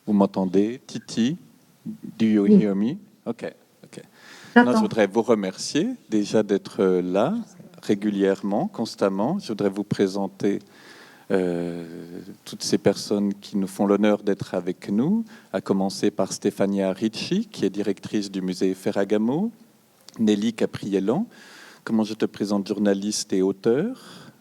Vous m'entendez? Titi, do you Oui, hear me? OK, OK. Non, je j'entends. voudrais vous remercier déjà d'être là régulièrement, constamment. Je voudrais vous présenter toutes ces personnes qui nous font l'honneur d'être avec nous, à commencer par Stefania Ricci, qui est directrice du musée Ferragamo, Nelly Capriellan, comment je te présente, journaliste et auteur,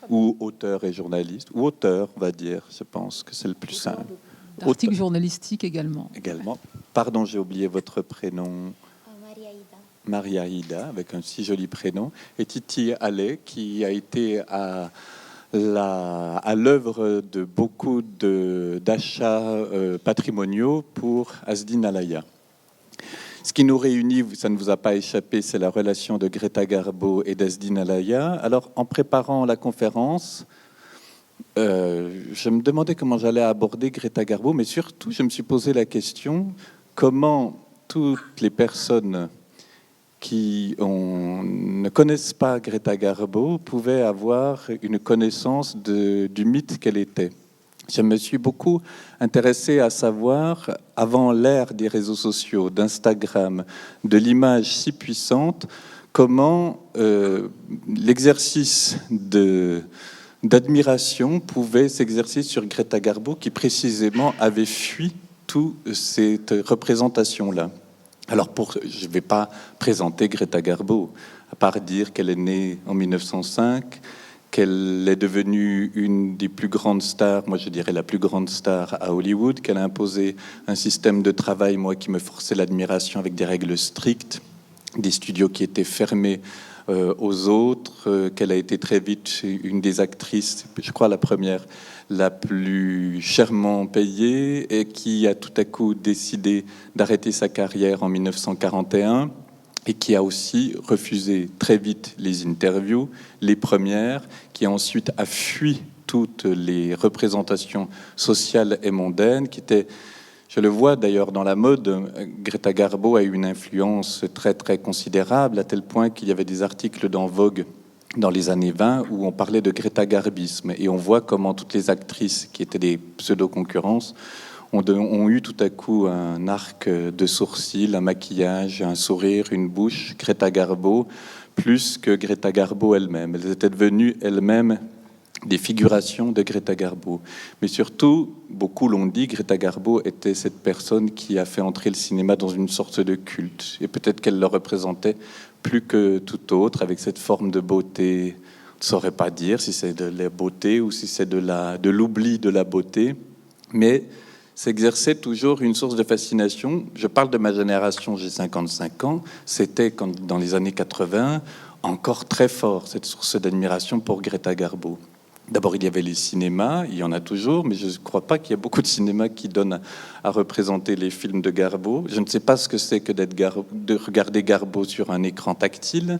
ou auteur et journaliste, ou auteur, on va dire, je pense que c'est le plus simple. D'articles journalistiques également. Également. Pardon, j'ai oublié votre prénom. Maria Ida. Maria Ida, avec un si joli prénom. Et Titi Allais, qui a été à l'œuvre de beaucoup d'achats patrimoniaux pour Asdin Alaya. Ce qui nous réunit, ça ne vous a pas échappé, c'est la relation de Greta Garbo et d'Asdin Alaya. Alors, en préparant la conférence, je me demandais comment j'allais aborder Greta Garbo, mais surtout, je me suis posé la question comment toutes les personnes qui ne connaissent pas Greta Garbo pouvaient avoir une connaissance du mythe qu'elle était. Je me suis beaucoup intéressé à savoir, avant l'ère des réseaux sociaux, d'Instagram, de l'image si puissante, comment l'exercice d'admiration pouvait s'exercer sur Greta Garbo, qui précisément avait fui toute cette représentation-là. Alors, je ne vais pas présenter Greta Garbo, à part dire qu'elle est née en 1905, qu'elle est devenue une des plus grandes stars, moi je dirais la plus grande star à Hollywood, qu'elle a imposé un système de travail, moi, qui me forçait l'admiration avec des règles strictes, des studios qui étaient fermés aux autres, qu'elle a été très vite une des actrices, je crois la première, la plus chèrement payée, et qui a tout à coup décidé d'arrêter sa carrière en 1941 et qui a aussi refusé très vite les interviews, les premières, qui ensuite a fui toutes les représentations sociales et mondaines, qui étaient, je le vois d'ailleurs dans la mode, Greta Garbo a eu une influence très très considérable, à tel point qu'il y avait des articles dans Vogue dans les années 20 où on parlait de Greta Garbisme, et on voit comment toutes les actrices qui étaient des pseudo-concurrences ont eu tout à coup un arc de sourcils, un maquillage, un sourire, une bouche, Greta Garbo, plus que Greta Garbo elle-même. Elles étaient devenues elles-mêmes des figurations de Greta Garbo. Mais surtout, beaucoup l'ont dit, Greta Garbo était cette personne qui a fait entrer le cinéma dans une sorte de culte. Et peut-être qu'elle le représentait plus que tout autre, avec cette forme de beauté. On ne saurait pas dire si c'est de la beauté ou si c'est de l'oubli de la beauté. Mais s'exerçait toujours une source de fascination. Je parle de ma génération, j'ai 55 ans. C'était dans les années 80, encore très fort, cette source d'admiration pour Greta Garbo. D'abord, il y avait les cinémas, il y en a toujours, mais je ne crois pas qu'il y ait beaucoup de cinémas qui donnent à représenter les films de Garbo. Je ne sais pas ce que c'est que de regarder Garbo sur un écran tactile.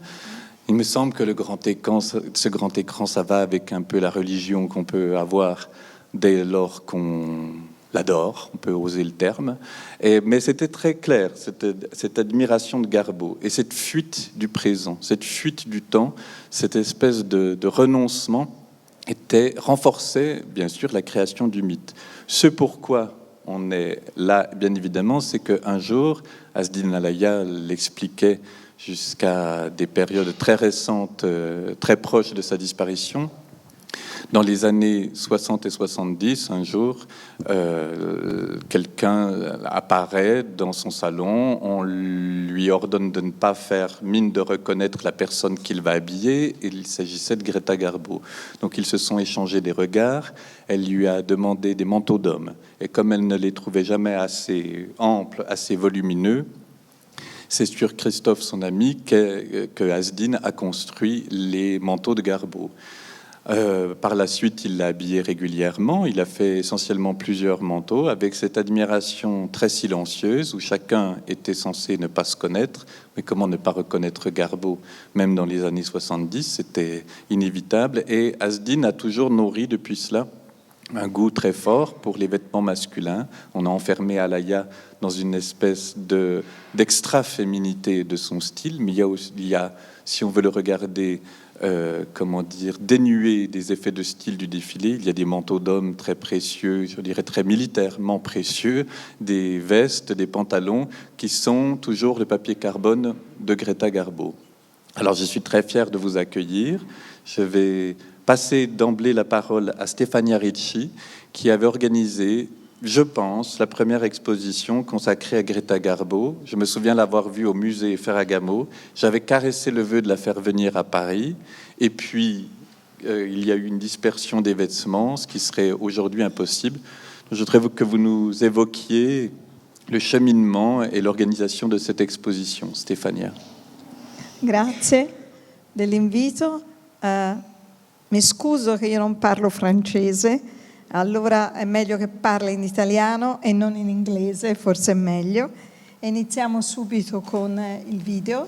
Il me semble que ce grand écran, ça va avec un peu la religion qu'on peut avoir dès lors qu'on l'adore, on peut oser le terme. Mais c'était très clair, cette admiration de Garbo et cette fuite du présent, cette fuite du temps, cette espèce de renoncement renforçait bien sûr la création du mythe. Ce pourquoi on est là, bien évidemment, c'est qu'un jour, Asdin Alaya l'expliquait jusqu'à des périodes très récentes, très proches de sa disparition. Dans les années 60 et 70, un jour, quelqu'un apparaît dans son salon, on lui ordonne de ne pas faire mine de reconnaître la personne qu'il va habiller, et il s'agissait de Greta Garbo. Donc ils se sont échangés des regards, elle lui a demandé des manteaux d'homme, et comme elle ne les trouvait jamais assez amples, assez volumineux, c'est sur Christophe, son ami, que Asdin a construit les manteaux de Garbo. Par la suite, il l'a habillé régulièrement. Il a fait essentiellement plusieurs manteaux avec cette admiration très silencieuse où chacun était censé ne pas se connaître. Mais comment ne pas reconnaître Garbo, même dans les années 70, c'était inévitable. Et Asdin a toujours nourri depuis cela un goût très fort pour les vêtements masculins. On a enfermé Alaya dans une espèce d'extra-féminité de son style, mais il y a, si on veut le regarder comment dire, dénué des effets de style du défilé. Il y a des manteaux d'hommes très précieux, je dirais très militairement précieux, des vestes, des pantalons qui sont toujours le papier carbone de Greta Garbo. Alors je suis très fier de vous accueillir. Je vais passer d'emblée la parole à Stefania Ricci, qui avait organisé, je pense, la première exposition consacrée à Greta Garbo. Je me souviens l'avoir vue au musée Ferragamo. J'avais caressé le vœu de la faire venir à Paris. Et puis, il y a eu une dispersion des vêtements, ce qui serait aujourd'hui impossible. Je voudrais que vous nous évoquiez le cheminement et l'organisation de cette exposition. Stefania. Grazie dell'invito. Mi scuso che io non parlo francese, allora è meglio che parli in italiano e non in inglese, forse è meglio. E iniziamo subito con il video.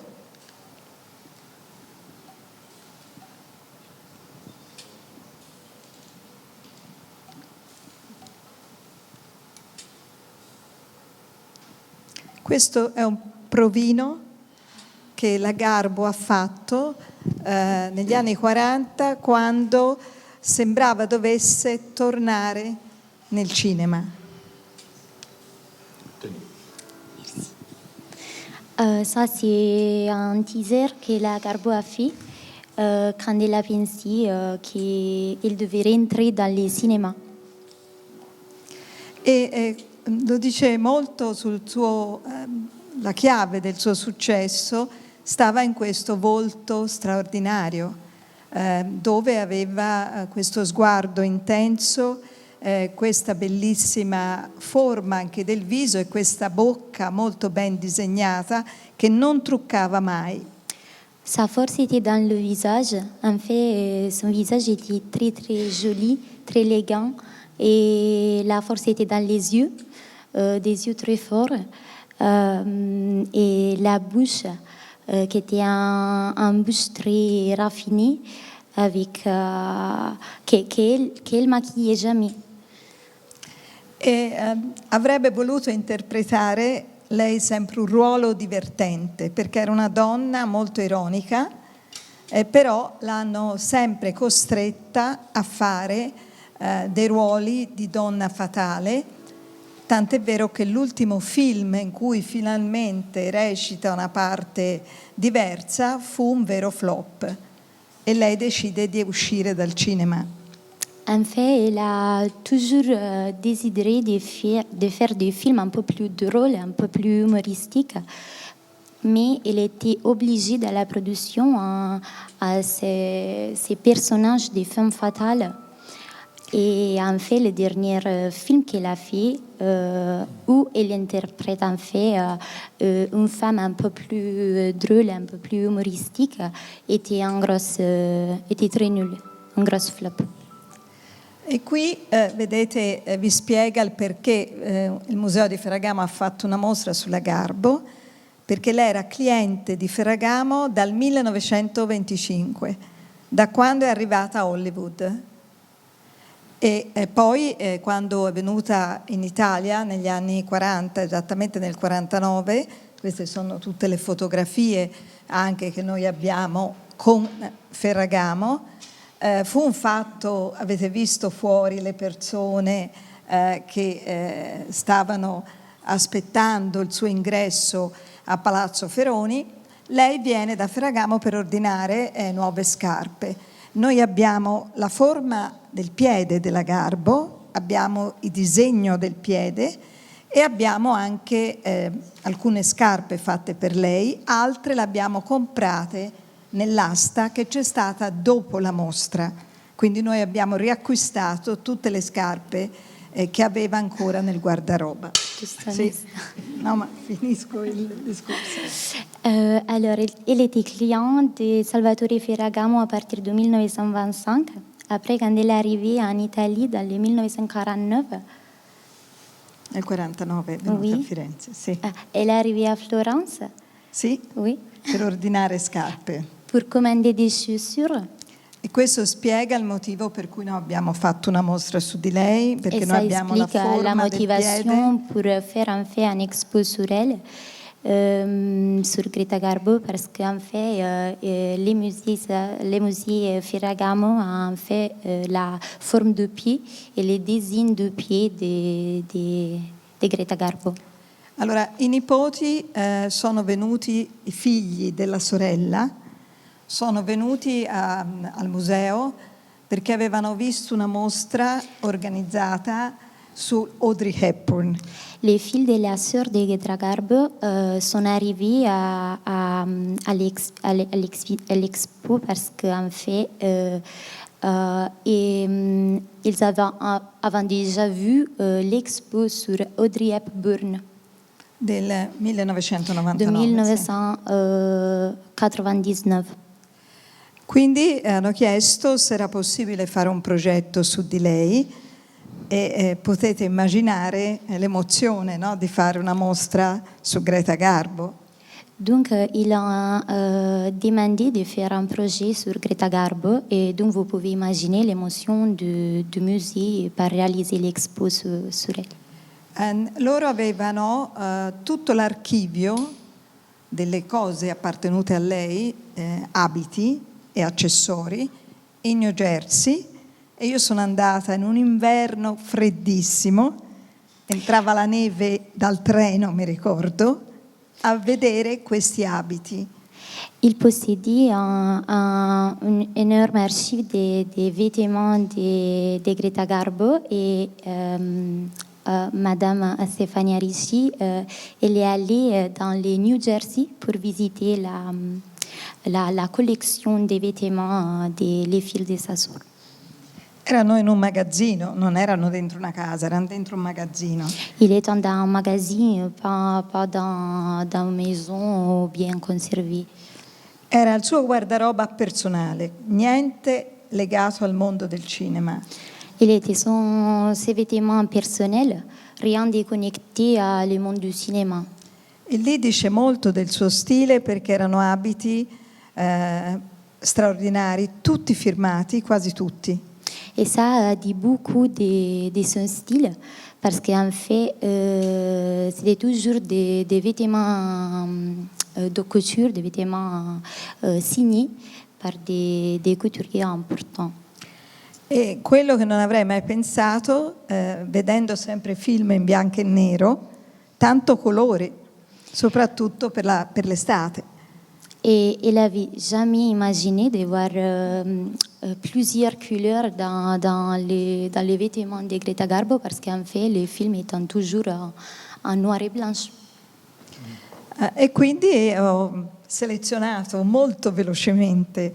Questo è un provino che la Garbo ha fatto negli anni 40, quando sembrava dovesse tornare nel cinema. Ça, c'est un teaser que la Garbo a fait quand elle a pensé qu'elle devait rentrer dans les cinémas. E lo dice molto sul suo, la chiave del suo successo stava in questo volto straordinario, dove aveva questo sguardo intenso, questa bellissima forma anche del viso e questa bocca molto ben disegnata che non truccava mai. Sa force était dans le visage. En fait, son visage était très très joli, très élégant, et la force était dans les yeux, des yeux très forts, et la bouche qui était un bouche très raffinée, avec qu'elle maquillait jamais. E avrebbe voluto interpretare lei sempre un ruolo divertente, perché era una donna molto ironica, però l'hanno sempre costretta a fare dei ruoli di donna fatale, tant'è vero che l'ultimo film in cui finalmente recita una parte diversa fu un vero flop e lei decide di uscire dal cinema. En fait, elle a toujours désiré de faire des films un peu plus drôles, un peu plus humoristiques, mais elle était obligée dans la production à ces personnages de femmes fatales. Et en fait, le dernier film qu'elle a fait, où elle interprète en fait une femme un peu plus drôle, un peu plus humoristique, était très nul, un gros flop. E qui vedete, vi spiega il perché il Museo di Ferragamo ha fatto una mostra sulla Garbo, perché lei era cliente di Ferragamo dal 1925, da quando è arrivata a Hollywood. E poi quando è venuta in Italia negli anni 40, esattamente nel 49, queste sono tutte le fotografie anche che noi abbiamo con Ferragamo, fu un fatto, avete visto fuori le persone che stavano aspettando il suo ingresso a Palazzo Feroni. Lei viene da Ferragamo per ordinare nuove scarpe. Noi abbiamo la forma del piede della Garbo, abbiamo il disegno del piede e abbiamo anche alcune scarpe fatte per lei, altre le abbiamo comprate nell'asta che c'è stata dopo la mostra. Quindi noi abbiamo riacquistato tutte le scarpe che aveva ancora nel guardaroba. Sì. No, ma finisco il discorso. Alors, elle était cliente de Salvatore Ferragamo à partir de 1925. Après, quand elle est arrivée en Italie dans le 1949, nel 49 è venuta a Firenze, sì. Elle est arrivée à Florence. Sì? Oui. Per ordinare scarpe. Pour commander des chaussures. E questo spiega il motivo per cui noi abbiamo fatto una mostra su di lei, perché noi abbiamo la forma la motivation del piede. pour faire en fait un expo sur elle. sur Greta Garbo parce qu'en fait, les musées Ferragamo ont fait la forme de pied et les dessins de pied de Greta Garbo. Allora, i nipoti sono venuti, i figli della sorella, sono venuti al museo perché avevano visto una mostra organizzata su Audrey Hepburn. Les filles de la sœur de Greta Garbo sont arrivées à l'expo parce qu'en fait, ils avaient déjà vu l'expo sur Audrey Hepburn Del 1999. de sì. 1999. Quindi hanno chiesto se era possibile fare un progetto su di lei e potete immaginare l'emozione, no, di fare una mostra su Greta Garbo. Donc, ils ont demandé de faire un projet sur Greta Garbo et donc vous pouvez imaginer l'émotion du musée par réaliser l'expo sur elle. Loro avevano tutto l'archivio delle cose appartenute a lei, abiti e accessori, in New Jersey, e io sono andata in un inverno freddissimo, entrava la neve dal treno, mi ricordo, a vedere questi abiti. Il possédait un énorme archive des vêtements de Greta Garbo et Madame Stefania Ricci, elle est allée dans le New Jersey pour visiter la collection des vêtements des filles de sa sœur. Erano in un magazzino, non erano dentro una casa, erano dentro un magazzino. Il est dans un magasin, pas dans une maison bien conservée. Era il suo guardaroba personale, niente legato al mondo del cinema. Il était ses vêtements personnels, rien de connecté à le monde du cinéma. E lì dice molto del suo stile perché erano abiti straordinari, tutti firmati, quasi tutti. Et ça dit beaucoup de son style, parce qu'en fait, c'était toujours des vêtements de couture, des vêtements signés par des couturiers importants. E quello che non avrei mai pensato, vedendo sempre film in bianco e nero, tanto colore, soprattutto per l'estate. Et elle n'avait jamais imaginé de voir plusieurs couleurs dans les vêtements de Greta Garbo parce qu'en fait, les films étant toujours en noir et blanc. E quindi ho selezionato molto velocemente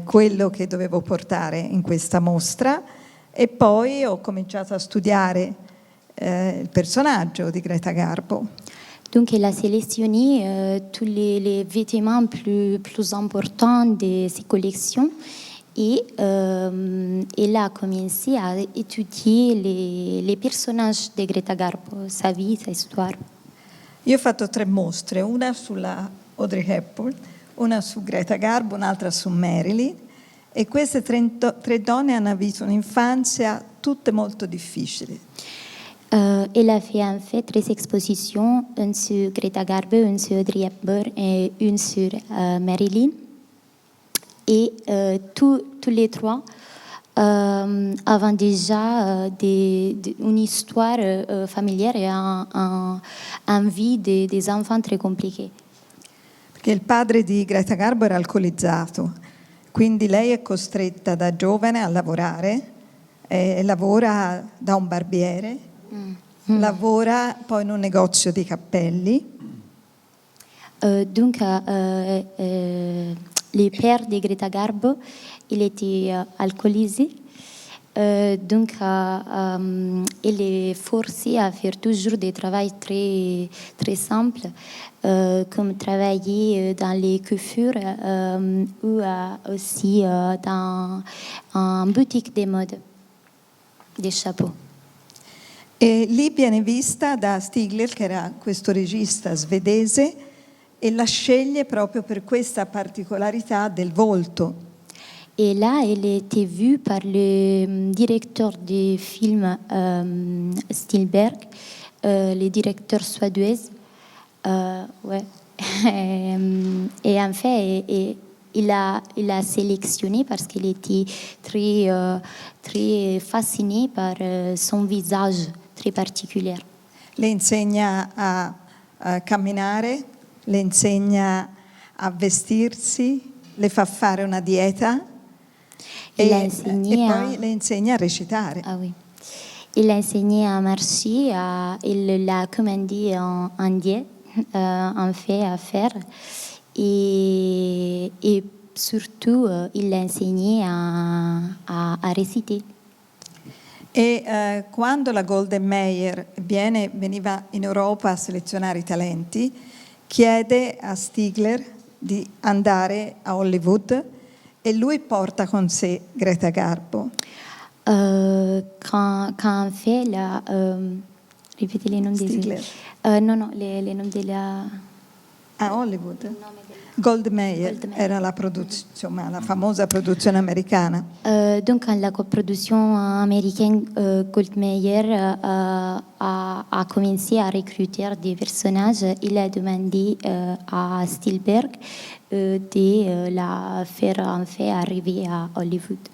quello che dovevo portare in questa mostra e poi ho cominciato a studiare il personaggio di Greta Garbo. Donc, elle a sélectionné tous les vêtements plus importants de ses collections et elle a commencé à étudier les personnages de Greta Garbo, sa vie, sa histoire. Io ho fatto 3 mostre, una sulla Audrey Hepburn, una su Greta Garbo, un'altra su Marilyn, e queste 3 donne hanno avuto un'infanzia tutte molto difficili. Elle a fait en fait 3 expositions, une sur Greta Garbo, une sur Audrey Hepburn et une sur Marilyn. Et tous les 3 avaient déjà une histoire familiare et une vie des enfants très compliquée. Perché il padre di Greta Garbo era alcolizzato, quindi lei è costretta da giovane a lavorare, lavora da un barbiere, lavora poi in un negozio di cappelli. Donc, le père de Greta Garbo, il était alcoolisé. Donc, il est forcé à faire toujours des travaux très, très simples, comme travailler dans les coiffures ou aussi dans une boutique de mode, des chapeaux. E lì viene vista da Stigler, che era questo regista svedese, e la sceglie proprio per questa particolarità del volto. Et là, elle a été vue par le directeur du film Spielberg, le directeur suédois, Ouais. Et en fait, il a sélectionné parce qu'il était très fasciné par son visage très particulier. Le insegna a camminare, le insegna a vestirsi, le fa fare una dieta Il a e enseigné poi le insegna a recitare. Ah oui. Il a enseigné à marcher, il l'a commandé en indien, en fait à faire. Et surtout, il l'a enseigné à réciter. E quando la Golden Meyer veniva in Europa a selezionare i talenti, chiede a Stigler di andare a Hollywood e lui porta con sé Greta Garbo. Quand on fait la... répétez les noms des... Stigler. Non, les noms de la... A Hollywood? Gold Meyer era la famosa produzione americana. Donc, quand la coproduction américaine Goldmeyer a commencé à recruter des personnages, il a demandé à Spielberg de la faire en fait arriver à Hollywood.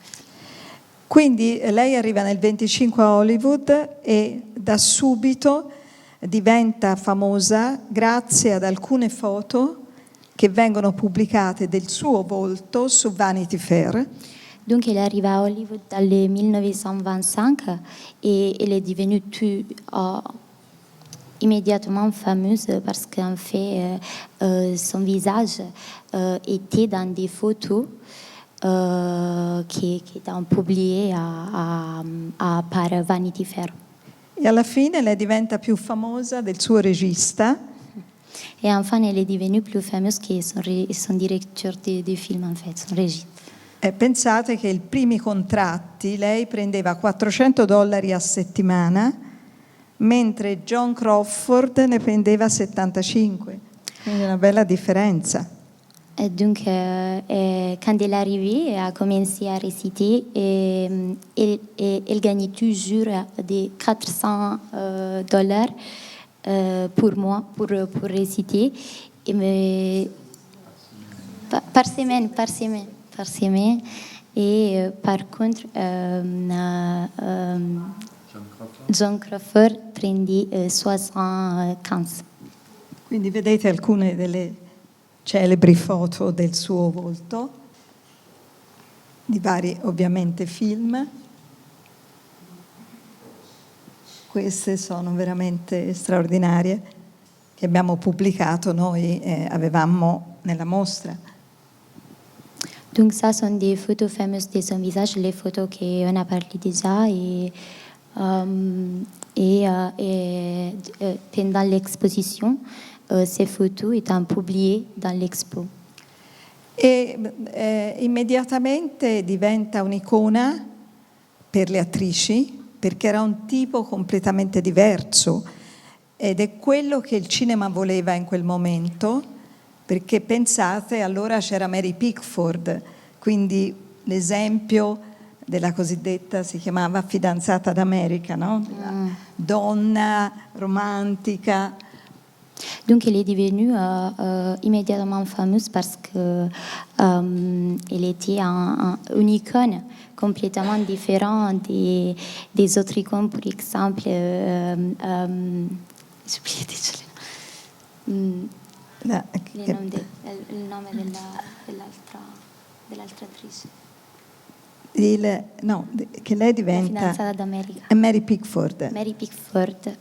Quindi lei arriva nel 25 a Hollywood e da subito diventa famosa grazie ad alcune foto che vengono pubblicate del suo volto su Vanity Fair. Donc elle arrive à Hollywood dans le 1925 et elle est devenue immédiatement fameuse parce qu'en fait son visage était dans des photos qui étaient publiées par Vanity Fair. E alla fine lei diventa più famosa del suo regista. Et enfin, elle est devenue plus fameuse que son directeur de film, en fait, son régisseur. Pensate che i primi contratti lei prendeva $400 a settimana, mentre John Crawford ne prendeva 75. Quindi una bella differenza. Et donc, quand elle est arrivée, elle a commencé à réciter et elle gagnait toujours des $400 pour moi, pour réciter. Par semaine. Et par contre, John Crawford prendait 75. Quindi vedete alcune delle celebri foto del suo volto, di vari ovviamente film. Queste sono veramente straordinarie, che abbiamo pubblicato, noi avevamo nella mostra. Donc ça sont des photos fameuses de son visage, les photos qu'on a parlé déjà et pendant l'exposition, ces photos étant publiées dans l'expo. E immediatamente diventa un'icona per le attrici, perché era un tipo completamente diverso ed è quello che il cinema voleva in quel momento, perché pensate, allora c'era Mary Pickford, quindi l'esempio della cosiddetta, si chiamava fidanzata d'America, no? Donna romantica. Donc elle est devenue immédiatement fameuse parce que elle était une icône complètement différente des autres icônes, par exemple, j'ai oublié déjà le nom dell'altra attrice. Che lei diventa La fidanzata d'America. Mary Pickford. Mary Pickford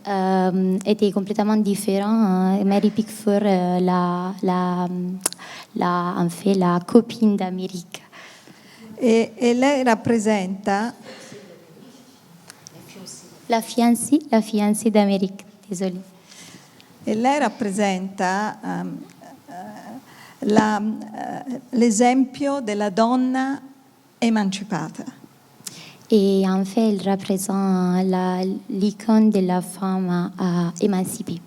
était complètement différent. Mary Pickford, en fait la copine d'Amérique. E lei rappresenta la fiancée d'Amérique, désolée. E lei rappresenta l'esempio della donna emancipata. Et en fait, elle représente l'icône de la femme émancipée.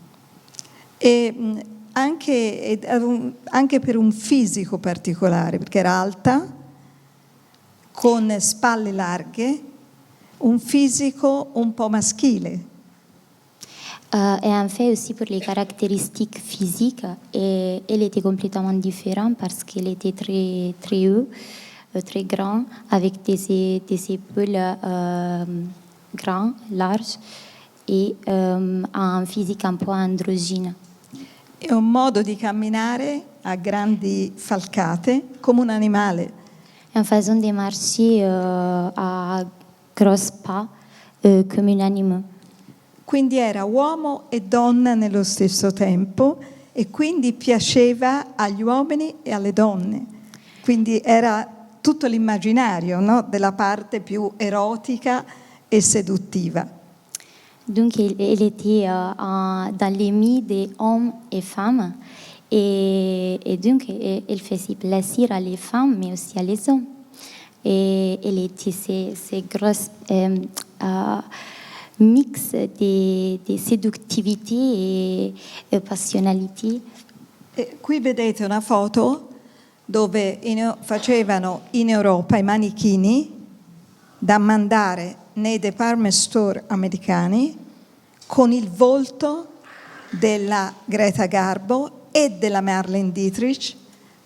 E anche per un fisico particolare, perché era alta, con spalle larghe, un fisico un po' maschile. Et en fait aussi pour les caractéristiques physiques, et elle était complètement différente parce qu'elle était très, très haut, très grand, avec des épaules grands, larges, et un physique un po' androgyne. E un modo di camminare a grandi falcate come un animale. Une façon de marcher à gros pas comme un animal. Quindi era uomo e donna nello stesso tempo e quindi piaceva agli uomini e alle donne. Quindi era tutto l'immaginario, no? Della parte più erotica e seduttiva. Donc elle était dans les mis des hommes et femmes et donc elle faisait plaisir à les femmes mais aussi à les hommes. Et elle était ces grosses mix di seduttivité e passionalité. E qui vedete una foto dove facevano in Europa i manichini da mandare nei department store americani con il volto della Greta Garbo e della Marlene Dietrich,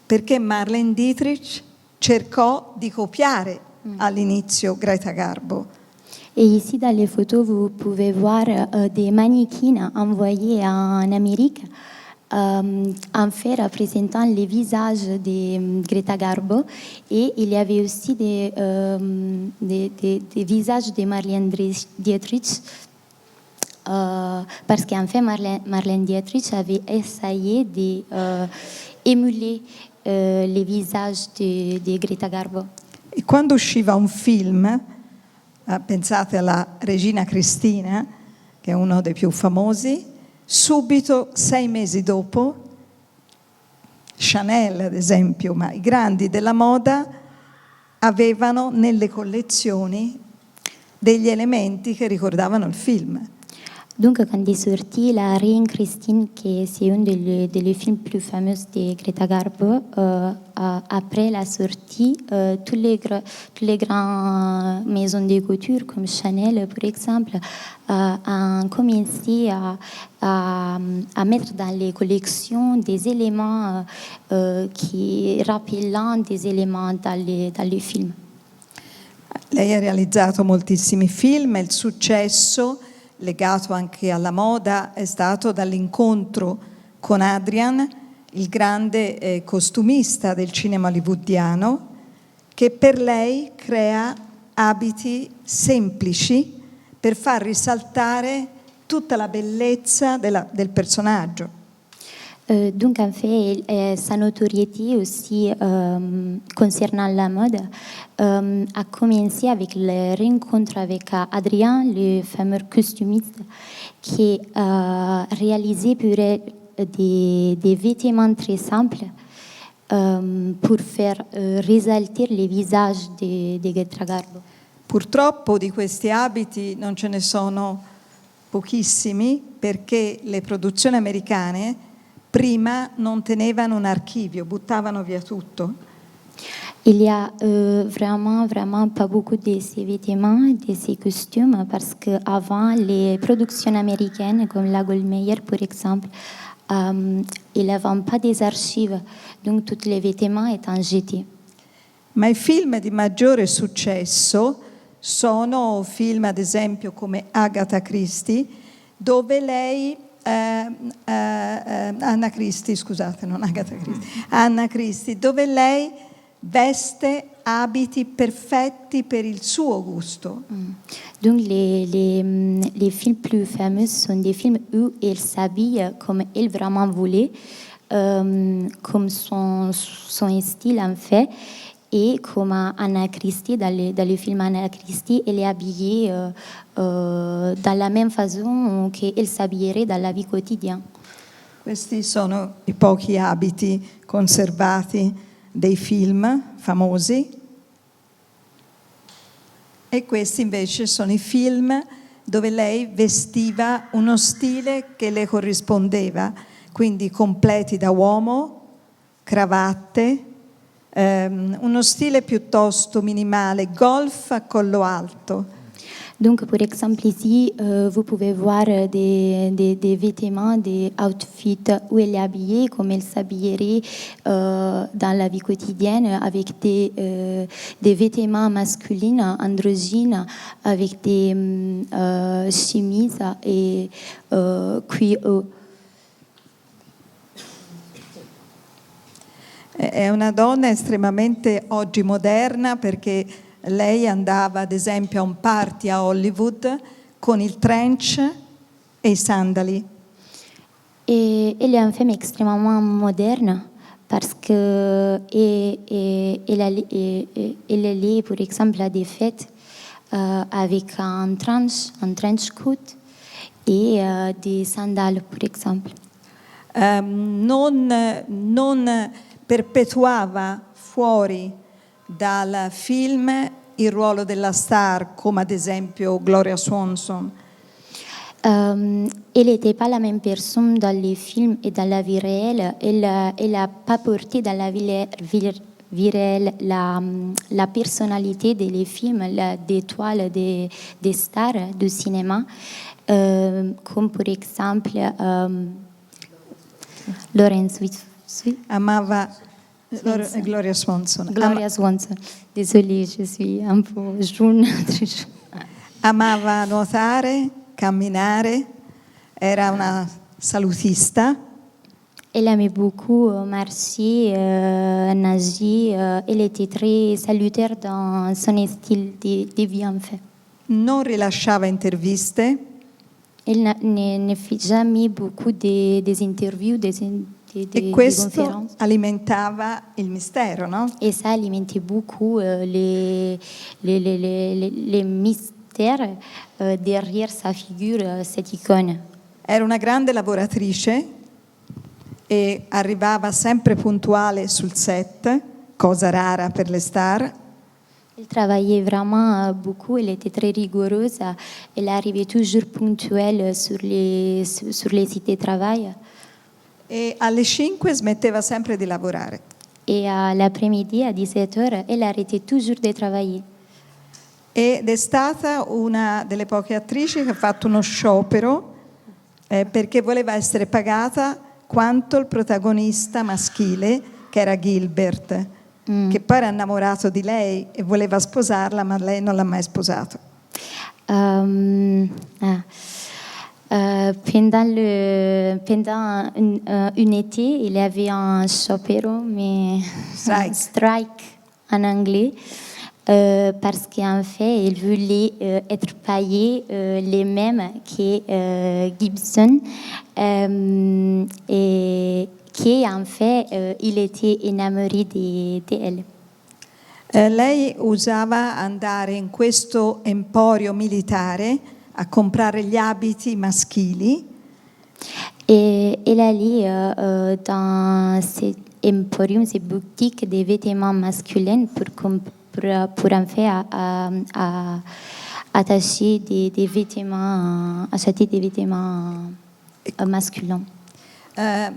perché Marlene Dietrich cercò di copiare all'inizio Greta Garbo. Et ici, dans les photos, vous pouvez voir des mannequins envoyés en Amérique en fait représentant les visages de Greta Garbo. Et il y avait aussi des visages de Marlene Dietrich. Parce qu'en fait, Marlene Dietrich avait essayé d'émuler les visages de Greta Garbo. E quando usciva un film, pensate alla Regina Cristina, che è uno dei più famosi, subito 6 mesi dopo, Chanel ad esempio, ma i grandi della moda avevano nelle collezioni degli elementi che ricordavano il film. Donc, quand est sorti La Reine Christine, qui c'est un des films plus fameux de Greta Garbo, après la sortie, toutes les grandes maisons de couture, comme Chanel, par exemple, ont commencé à mettre dans les collections des éléments qui rappellent des éléments dans les films. Lei ha realizzato moltissimi film e il successo legato anche alla moda è stato dall'incontro con Adrian, il grande costumista del cinema hollywoodiano, che per lei crea abiti semplici per far risaltare tutta la bellezza del personaggio. Donc, en fait, sa notoriété aussi concernant la mode a commencé avec la rencontre avec Adrien, le fameux costumiste, qui réalisait pour elle des vêtements très simples pour faire risalter les visages de Greta Garbo. Purtroppo di questi abiti non ce ne sono pochissimi perché le produzioni americane prima non tenevano un archivio, buttavano via tutto. Il y a vraiment pas beaucoup de ces vêtements, de ces costumes, parce qu'avant, les productions américaines, comme la Goldmeier, par exemple, ils n'avaient pas des archives, donc tous les vêtements étaient jetés. Ma i film di maggiore successo sono film, ad esempio, come Agatha Christie, dove lei Anna Christie, scusate, non Agatha Christie, Anna Christie, dove lei veste abiti perfetti per il suo gusto. Donc les films plus fameux sont des films où elle s'habille comme elle vraiment voulait, comme son style en fait. Et comme Anna Christie, dans le film Anna Christie, elle est habillée dans la même façon qu'elle s'habillerait dans la vie quotidienne. Questi sono i pochi abiti conservati dei film famosi e questi invece sono i film dove lei vestiva uno stile che le corrispondeva, quindi completi da uomo, cravatte, uno stile piuttosto minimale, golf a collo alto. Donc, par exemple, ici, vous pouvez voir des vêtements, des outfits où elle est habillée, comme elle s'habillerait dans la vie quotidienne, avec des vêtements masculins, androgynes, avec des chemises et cuir. È una donna estremamente oggi moderna perché lei andava ad esempio a un party a Hollywood con il trench e i sandali. Et elle est une femme extrêmement moderne parce que elle allait, par exemple, à des fêtes avec un trench coat et des sandales, par exemple. Non perpetuava fuori dal film il ruolo della star, come ad esempio Gloria Swanson. Elle n'était pas la même personne dans les films et dans la vie réelle. Elle n'a pas porté dans la vie réelle la personnalité des films, des étoiles, des stars du cinéma, comme par exemple Laurence Wishburne. Amava Gloria Swanson. Gloria Swanson. Désolée, je suis un peu jaune. Amava nuotare, camminare, era una salutista. Elle aimait beaucoup marcher, nager. Elle était très salutaire dans son style de vie, en fait. Non rilasciava interviste. Elle ne fait jamais beaucoup des interviews, des E questo alimentava il mistero, no? Et ça alimentait beaucoup les mystères derrière sa figure, cette icône. Era una grande lavoratrice e arrivava sempre puntuale sul set, cosa rara per le star. Elle travaillait vraiment beaucoup, elle était très rigoureuse, elle arrivait toujours ponctuelle sur les sites de travail. E alle 5 smetteva sempre di lavorare. Et l'après-midi, à 17h, elle arrêtait toujours de travailler. Ed è stata una delle poche attrici che ha fatto uno sciopero perché voleva essere pagata quanto il protagonista maschile, che era Gilbert, che poi era innamorato di lei e voleva sposarla, ma lei non l'ha mai sposato. Pendant un été, il y avait un chaperon, mais strike en anglais, parce qu'en fait, il voulait être payé les mêmes que Gibson, et qu'en fait, il était énamouré d'elle. Lei usava andare in questo emporio militare a comprare gli abiti maschili. Et elle allait dans ces emporiums, ces boutiques de vêtements masculins pour en fait attacher des vêtements, acheter des vêtements masculins.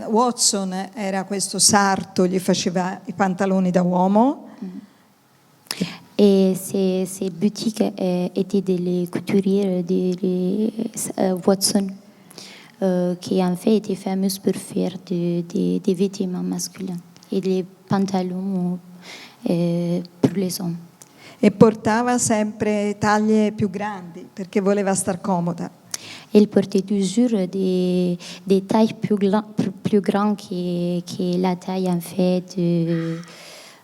Watson era questo sarto, gli faceva i pantaloni da uomo. Et ces boutiques étaient des couturiers de Watson, qui en fait étaient fameuses pour faire des vêtements masculins et des pantalons pour les hommes. E portava sempre taglie più grandi perché voleva star comoda. Elle portait toujours des tailles plus grandes que la taille en fait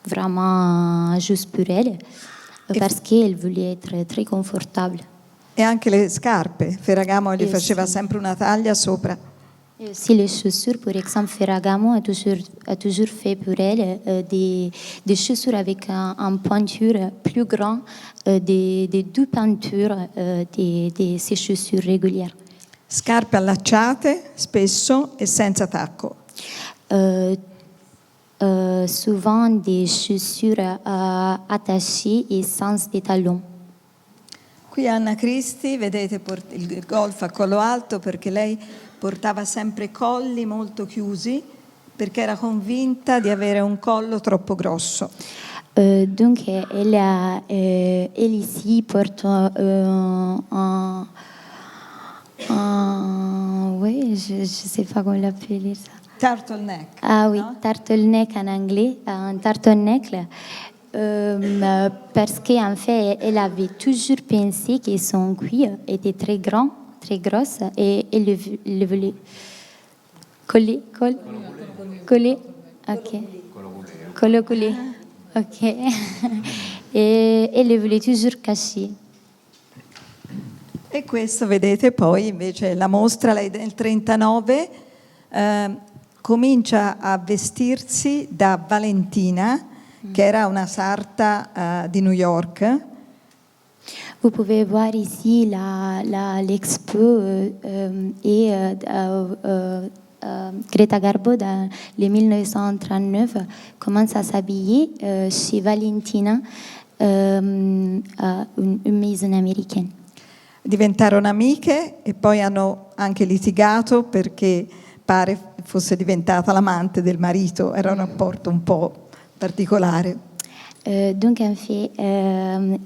vraiment juste pour elle, parce qu'elle voulait être très confortable. E anche le scarpe, Ferragamo gli faceva sempre una taglia sopra. Et aussi les chaussures, par exemple, Ferragamo a toujours fait pour elle des chaussures avec une pointure plus grande, des deux pointures de ces chaussures régulières. Scarpe allacciate, spesso, e senza tacco. Souvent des chaussures attachées et sans des talons. Qui Anna Christie, vedete il golf a collo alto perché lei portava sempre colli molto chiusi perché era convinta di avere un collo troppo grosso. Donc, elle ici porte oui, je ne sais pas comment l'appeler ça. Turtleneck. Ah oui, no? turtleneck en anglais, un turtleneck. Parce qu'en fait, elle avait toujours pensé que son cuir était très grand, très grosse, et elle le voulait coller. Ok. Coller. Ok. E le voulait toujours cacher. E questo, vedete, poi invece la mostra, lei nel 1939 comincia a vestirsi da Valentina, che era una sarta di New York. Vous pouvez voir ici l'expo Greta Garbo dans le 1939 commence à s'habiller chez Valentina, une maison américaine. Diventarono amiche e poi hanno anche litigato perché pare fosse diventata l'amante del marito, era un rapporto un po' particolare. Donc en fait,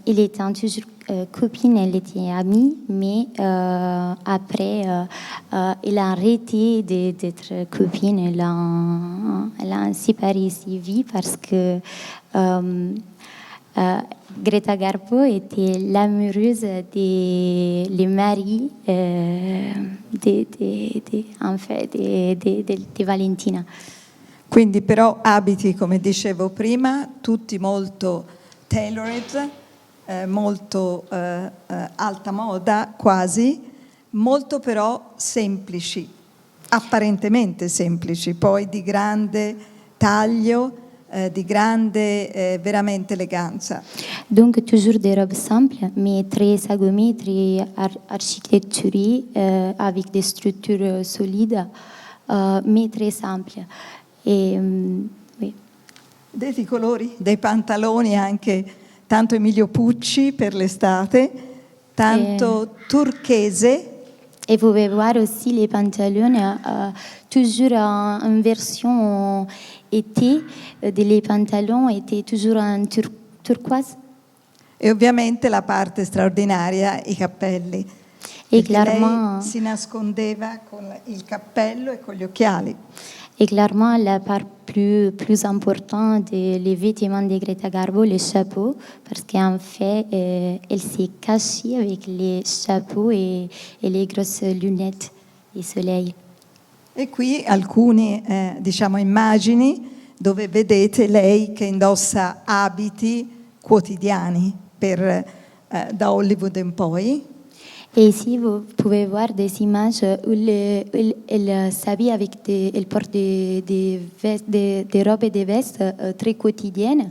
il était toujours copine, elle était amie, mais après, elle a arrêté d'être copine, elle a séparé ses vies parce que Greta Garbo était l'amoureuse des maris de Valentina. Quindi però abiti, come dicevo prima, tutti molto tailored, molto alta moda quasi, molto però semplici, apparentemente semplici, poi di grande taglio, di grande veramente eleganza. Donc toujours des robes simples, mais très sagomées, très architecturées, avec des structures solides, mais très simples. E, oui. Vedete i colori dei pantaloni anche tanto Emilio Pucci per l'estate, tanto turchese. Et vous pouvez voir aussi les pantalons, toujours en version été, les pantalons étaient toujours en turquoise. E ovviamente la parte straordinaria, i cappelli. E Perché lei si nascondeva con il cappello e con gli occhiali. Et clairement, la part plus importante des vêtements de Greta Garbo, les chapeaux, parce qu'en fait, elle s'est cachée avec les chapeaux et les grosses lunettes di soleil. E qui alcune diciamo immagini dove vedete lei che indossa abiti quotidiani da Hollywood in poi. Et ici, vous pouvez voir des images où elle s'habille avec elle porte des robes et des vestes très quotidiennes.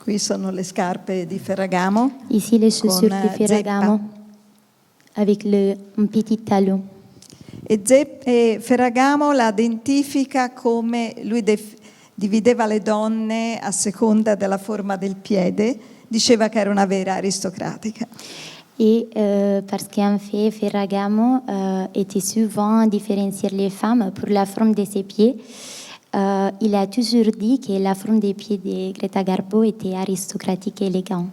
Qui sono le scarpe di Ferragamo. Ici, les chaussures con de Ferragamo. zeppa. Avec un petit talon. E Ferragamo la identifica come lui divideva le donne a seconda della forma del piede, diceva che era una vera aristocratica. Et parce qu'en fait, Ferragamo était souvent différencier les femmes pour la forme de ses pieds. Il a toujours dit que la forme des pieds de Greta Garbo était aristocratique et élégante.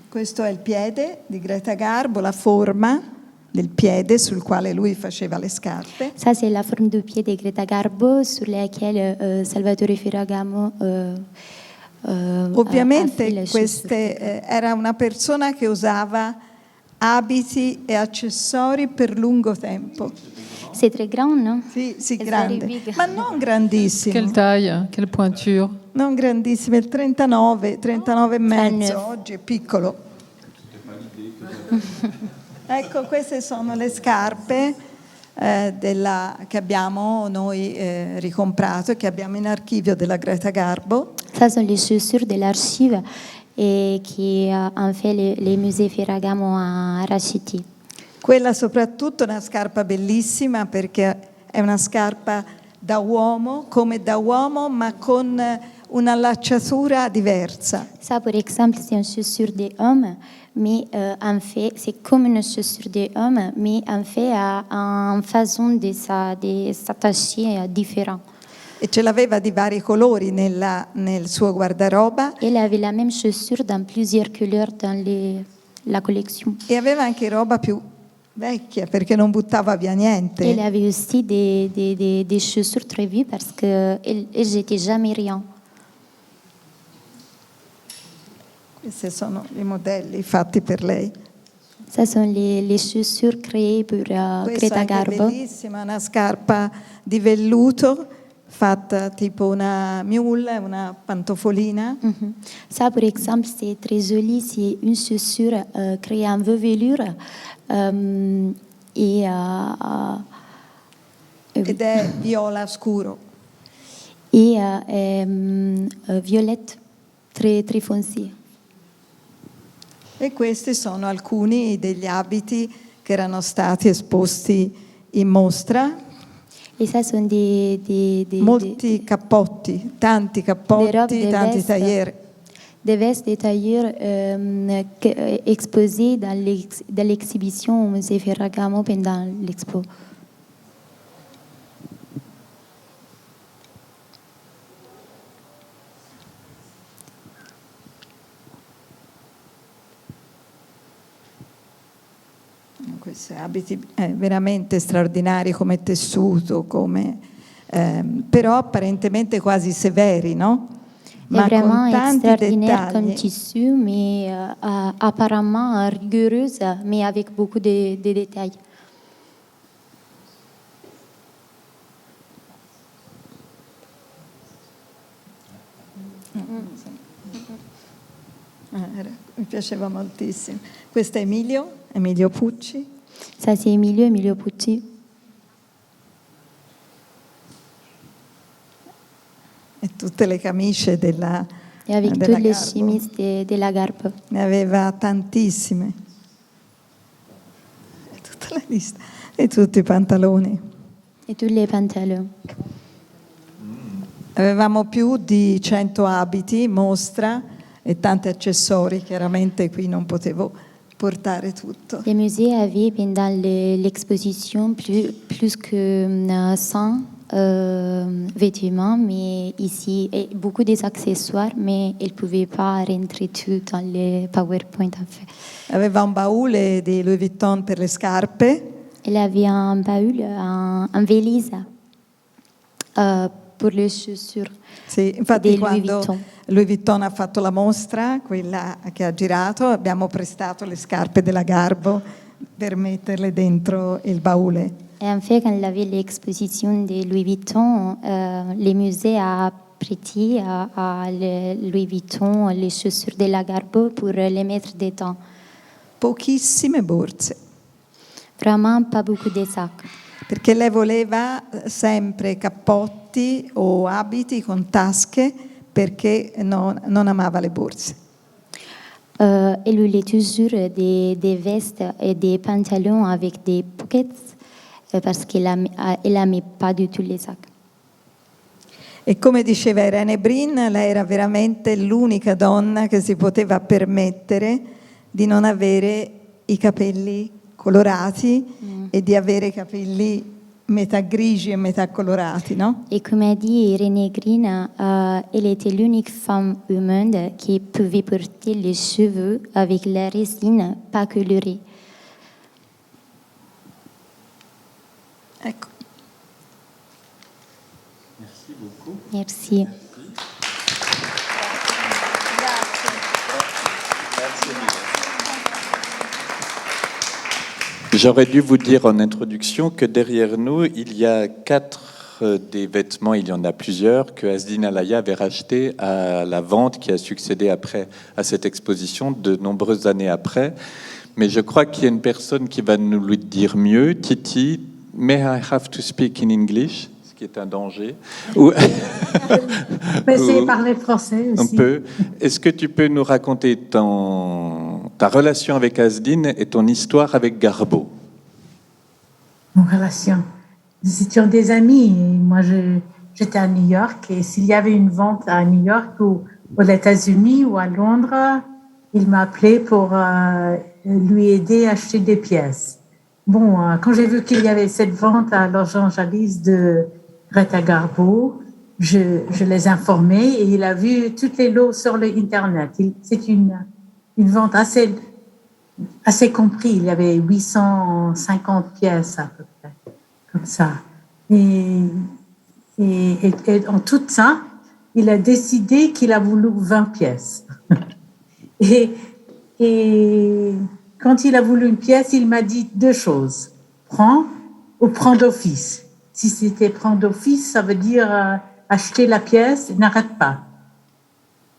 Questo è il piede di Greta Garbo, la forma del piede sul quale lui faceva le scarpe. Ça, c'est la forme du pied de Greta Garbo sur laquelle Salvatore Ferragamo Ovviamente era una persona che usava abiti e accessori per lungo tempo. C'est très grand, non? Sì, It's grande, very big. ma non grandissimo. Quelle taille, quelle pointure. Non grandissimo, il 39 e mezzo, 39. oggi è piccolo. Ecco, queste sono le scarpe che abbiamo noi ricomprato e che abbiamo in archivio della Greta Garbo. Ça sont les chaussures de l'archive et qui en fait les musées Ferragamo a racheté. Quella soprattutto è una scarpa bellissima perché è una scarpa da uomo, come da uomo, ma con una lacciatura diversa. Ça, par exemple, c'est une chaussure des hommes, mais en fait, c'est comme une chaussure des hommes, mais en fait, en façon de s'attacher différent. E ce l'aveva di vari colori nel suo guardaroba Elle avait la même chaussure dans plusieurs couleurs dans la collection. e aveva anche roba più vecchia perché non buttava via niente. Elle avait aussi des chaussures très vieux parce qu'elle ne jetait jamais rien. Questi sono i modelli fatti per lei. Ça sont les chaussures créées pour Questa Greta è Garbo. bellissima, una scarpa di velluto fatta tipo una mule, una pantofolina. Mhm. Ça, par exemple, c'est très joli. C'est une chaussure créée en velours Ed è viola scuro. et violette, très, très foncée. E questi sono alcuni degli abiti che erano stati esposti in mostra. Et ça sont Molti cappotti, tanti des robes, cappotti, des tanti vestes. tailleur. Des vestes des tailleurs exposées dans l'exhibition au musée Ferragamo pendant l'expo. Questi abiti veramente straordinari come tessuto, però apparentemente quasi severi, no? C'est Ma con vraiment tanti extraordinaire comme dettagli. tissu, mais apparemment rigoureuse, mais avec beaucoup de détails. Mi piaceva moltissimo. Questo è Emilio Pucci. Ça, c'est Emilio Pucci. E tutte le camicie Et avec della toutes les Garbo. chemises de la Garbo. Ne aveva tantissime. E tutta la lista. E tutti i pantaloni. Et tous les pantalons. Avevamo più di 100 abiti in mostra e tanti accessori, chiaramente qui non potevo portare tutto. Les musées avaient pendant l'exposition plus que 100 vêtements, mais ici, et beaucoup des accessoires, mais ils ne pouvaient pas rentrer tout dans les PowerPoint en fait. Aveva un baule di Louis Vuitton per le scarpe, Elle avait un baul, un valise pour les chaussures. sì, infatti Dei Louis quando Vuitton. Louis Vuitton ha fatto la mostra, quella che ha girato, abbiamo prestato le scarpe della Garbo per metterle dentro il baule. Et en fait, quand il avait l'exposition de Louis Vuitton, les musées a prêté à Louis Vuitton les chaussures de la Garbo pour les mettre dedans. Pochissime borse, Vraiment pas beaucoup de sacs. perché lei voleva sempre cappotti o abiti con tasche perché non amava le borse. Elle voulait toujours des vestes et des pantalons avec des pockets parce qu'elle n'aimait pas du tout les sacs. E come diceva Irene Brin, lei era veramente l'unica donna che si poteva permettere di non avere i capelli colorati e di avere i capelli metà grigi e metà colorati, no? Et comme a dit Irene Green, elle était l'unique femme au monde qui pouvait porter les cheveux avec la résine pas colorée. Ecco. Merci beaucoup. Merci. J'aurais dû vous dire en introduction que derrière nous, il y a 4 des vêtements, il y en a plusieurs, que Asdine Alaya avait racheté à la vente qui a succédé après à cette exposition de nombreuses années après. Mais je crois qu'il y a une personne qui va nous le dire mieux. Titi, may I have to speak in English? Ce qui est un danger. On va essayer de parler français Un aussi. peu. Est-ce que tu peux nous raconter ta relation avec Asdine et ton histoire avec Garbo? Mon relation. Nous étions des amis. Et moi, j'étais à New York et s'il y avait une vente à New York ou aux États-Unis ou à Londres, il m'a appelé pour lui aider à acheter des pièces. Bon, quand j'ai vu qu'il y avait cette vente à Los Angeles de Greta Garbo, je les informais et il a vu toutes les lots sur le Internet. C'est une vente assez compris. Il y avait 850 pièces à peu près, comme ça. Et en tout ça, il a décidé qu'il a voulu 20 pièces. Et quand il a voulu une pièce, il m'a dit 2 choses. Prends ou prends d'office. Si c'était prendre d'office, ça veut dire acheter la pièce, n'arrête pas.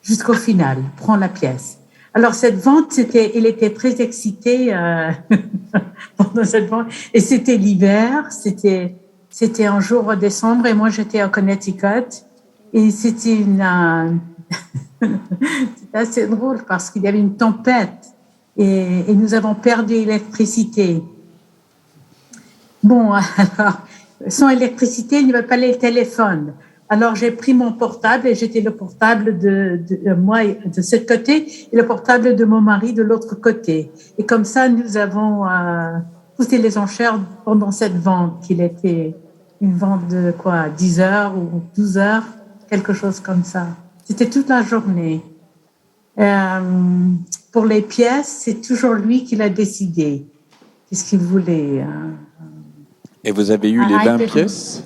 Jusqu'au final, prends la pièce. Alors cette vente, il était très excité pendant cette vente. Et c'était l'hiver, c'était un jour en décembre et moi j'étais à Connecticut. Et c'était c'était assez drôle parce qu'il y avait une tempête et nous avons perdu l'électricité. Bon, alors, sans électricité, il n'y avait pas les téléphones. Alors, j'ai pris mon portable et j'étais le portable de moi de ce côté et le portable de mon mari de l'autre côté. Et comme ça, nous avons poussé les enchères pendant cette vente, qu'il était une vente de 10 heures ou 12 heures, quelque chose comme ça. C'était toute la journée. Pour les pièces, c'est toujours lui qui l'a décidé. Qu'est-ce qu'il voulait. Et vous avez eu les 20 pièces?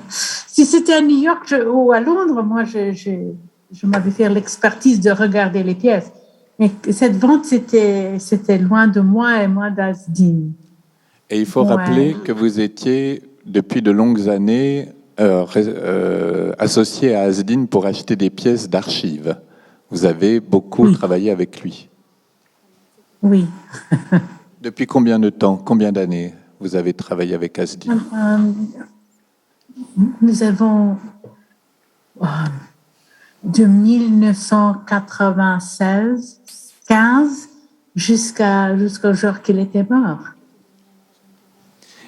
Si c'était à New York ou à Londres, moi, je m'avais fait l'expertise de regarder les pièces. Mais cette vente, c'était loin de moi et moi d'Asdin. Et il faut rappeler que vous étiez, depuis de longues années, associé à Asdin pour acheter des pièces d'archives. Vous avez beaucoup travaillé avec lui. Oui. Depuis combien de temps, combien d'années vous avez travaillé avec Asdin? Nous avons de 1996, 15 jusqu'au jour qu'il était mort.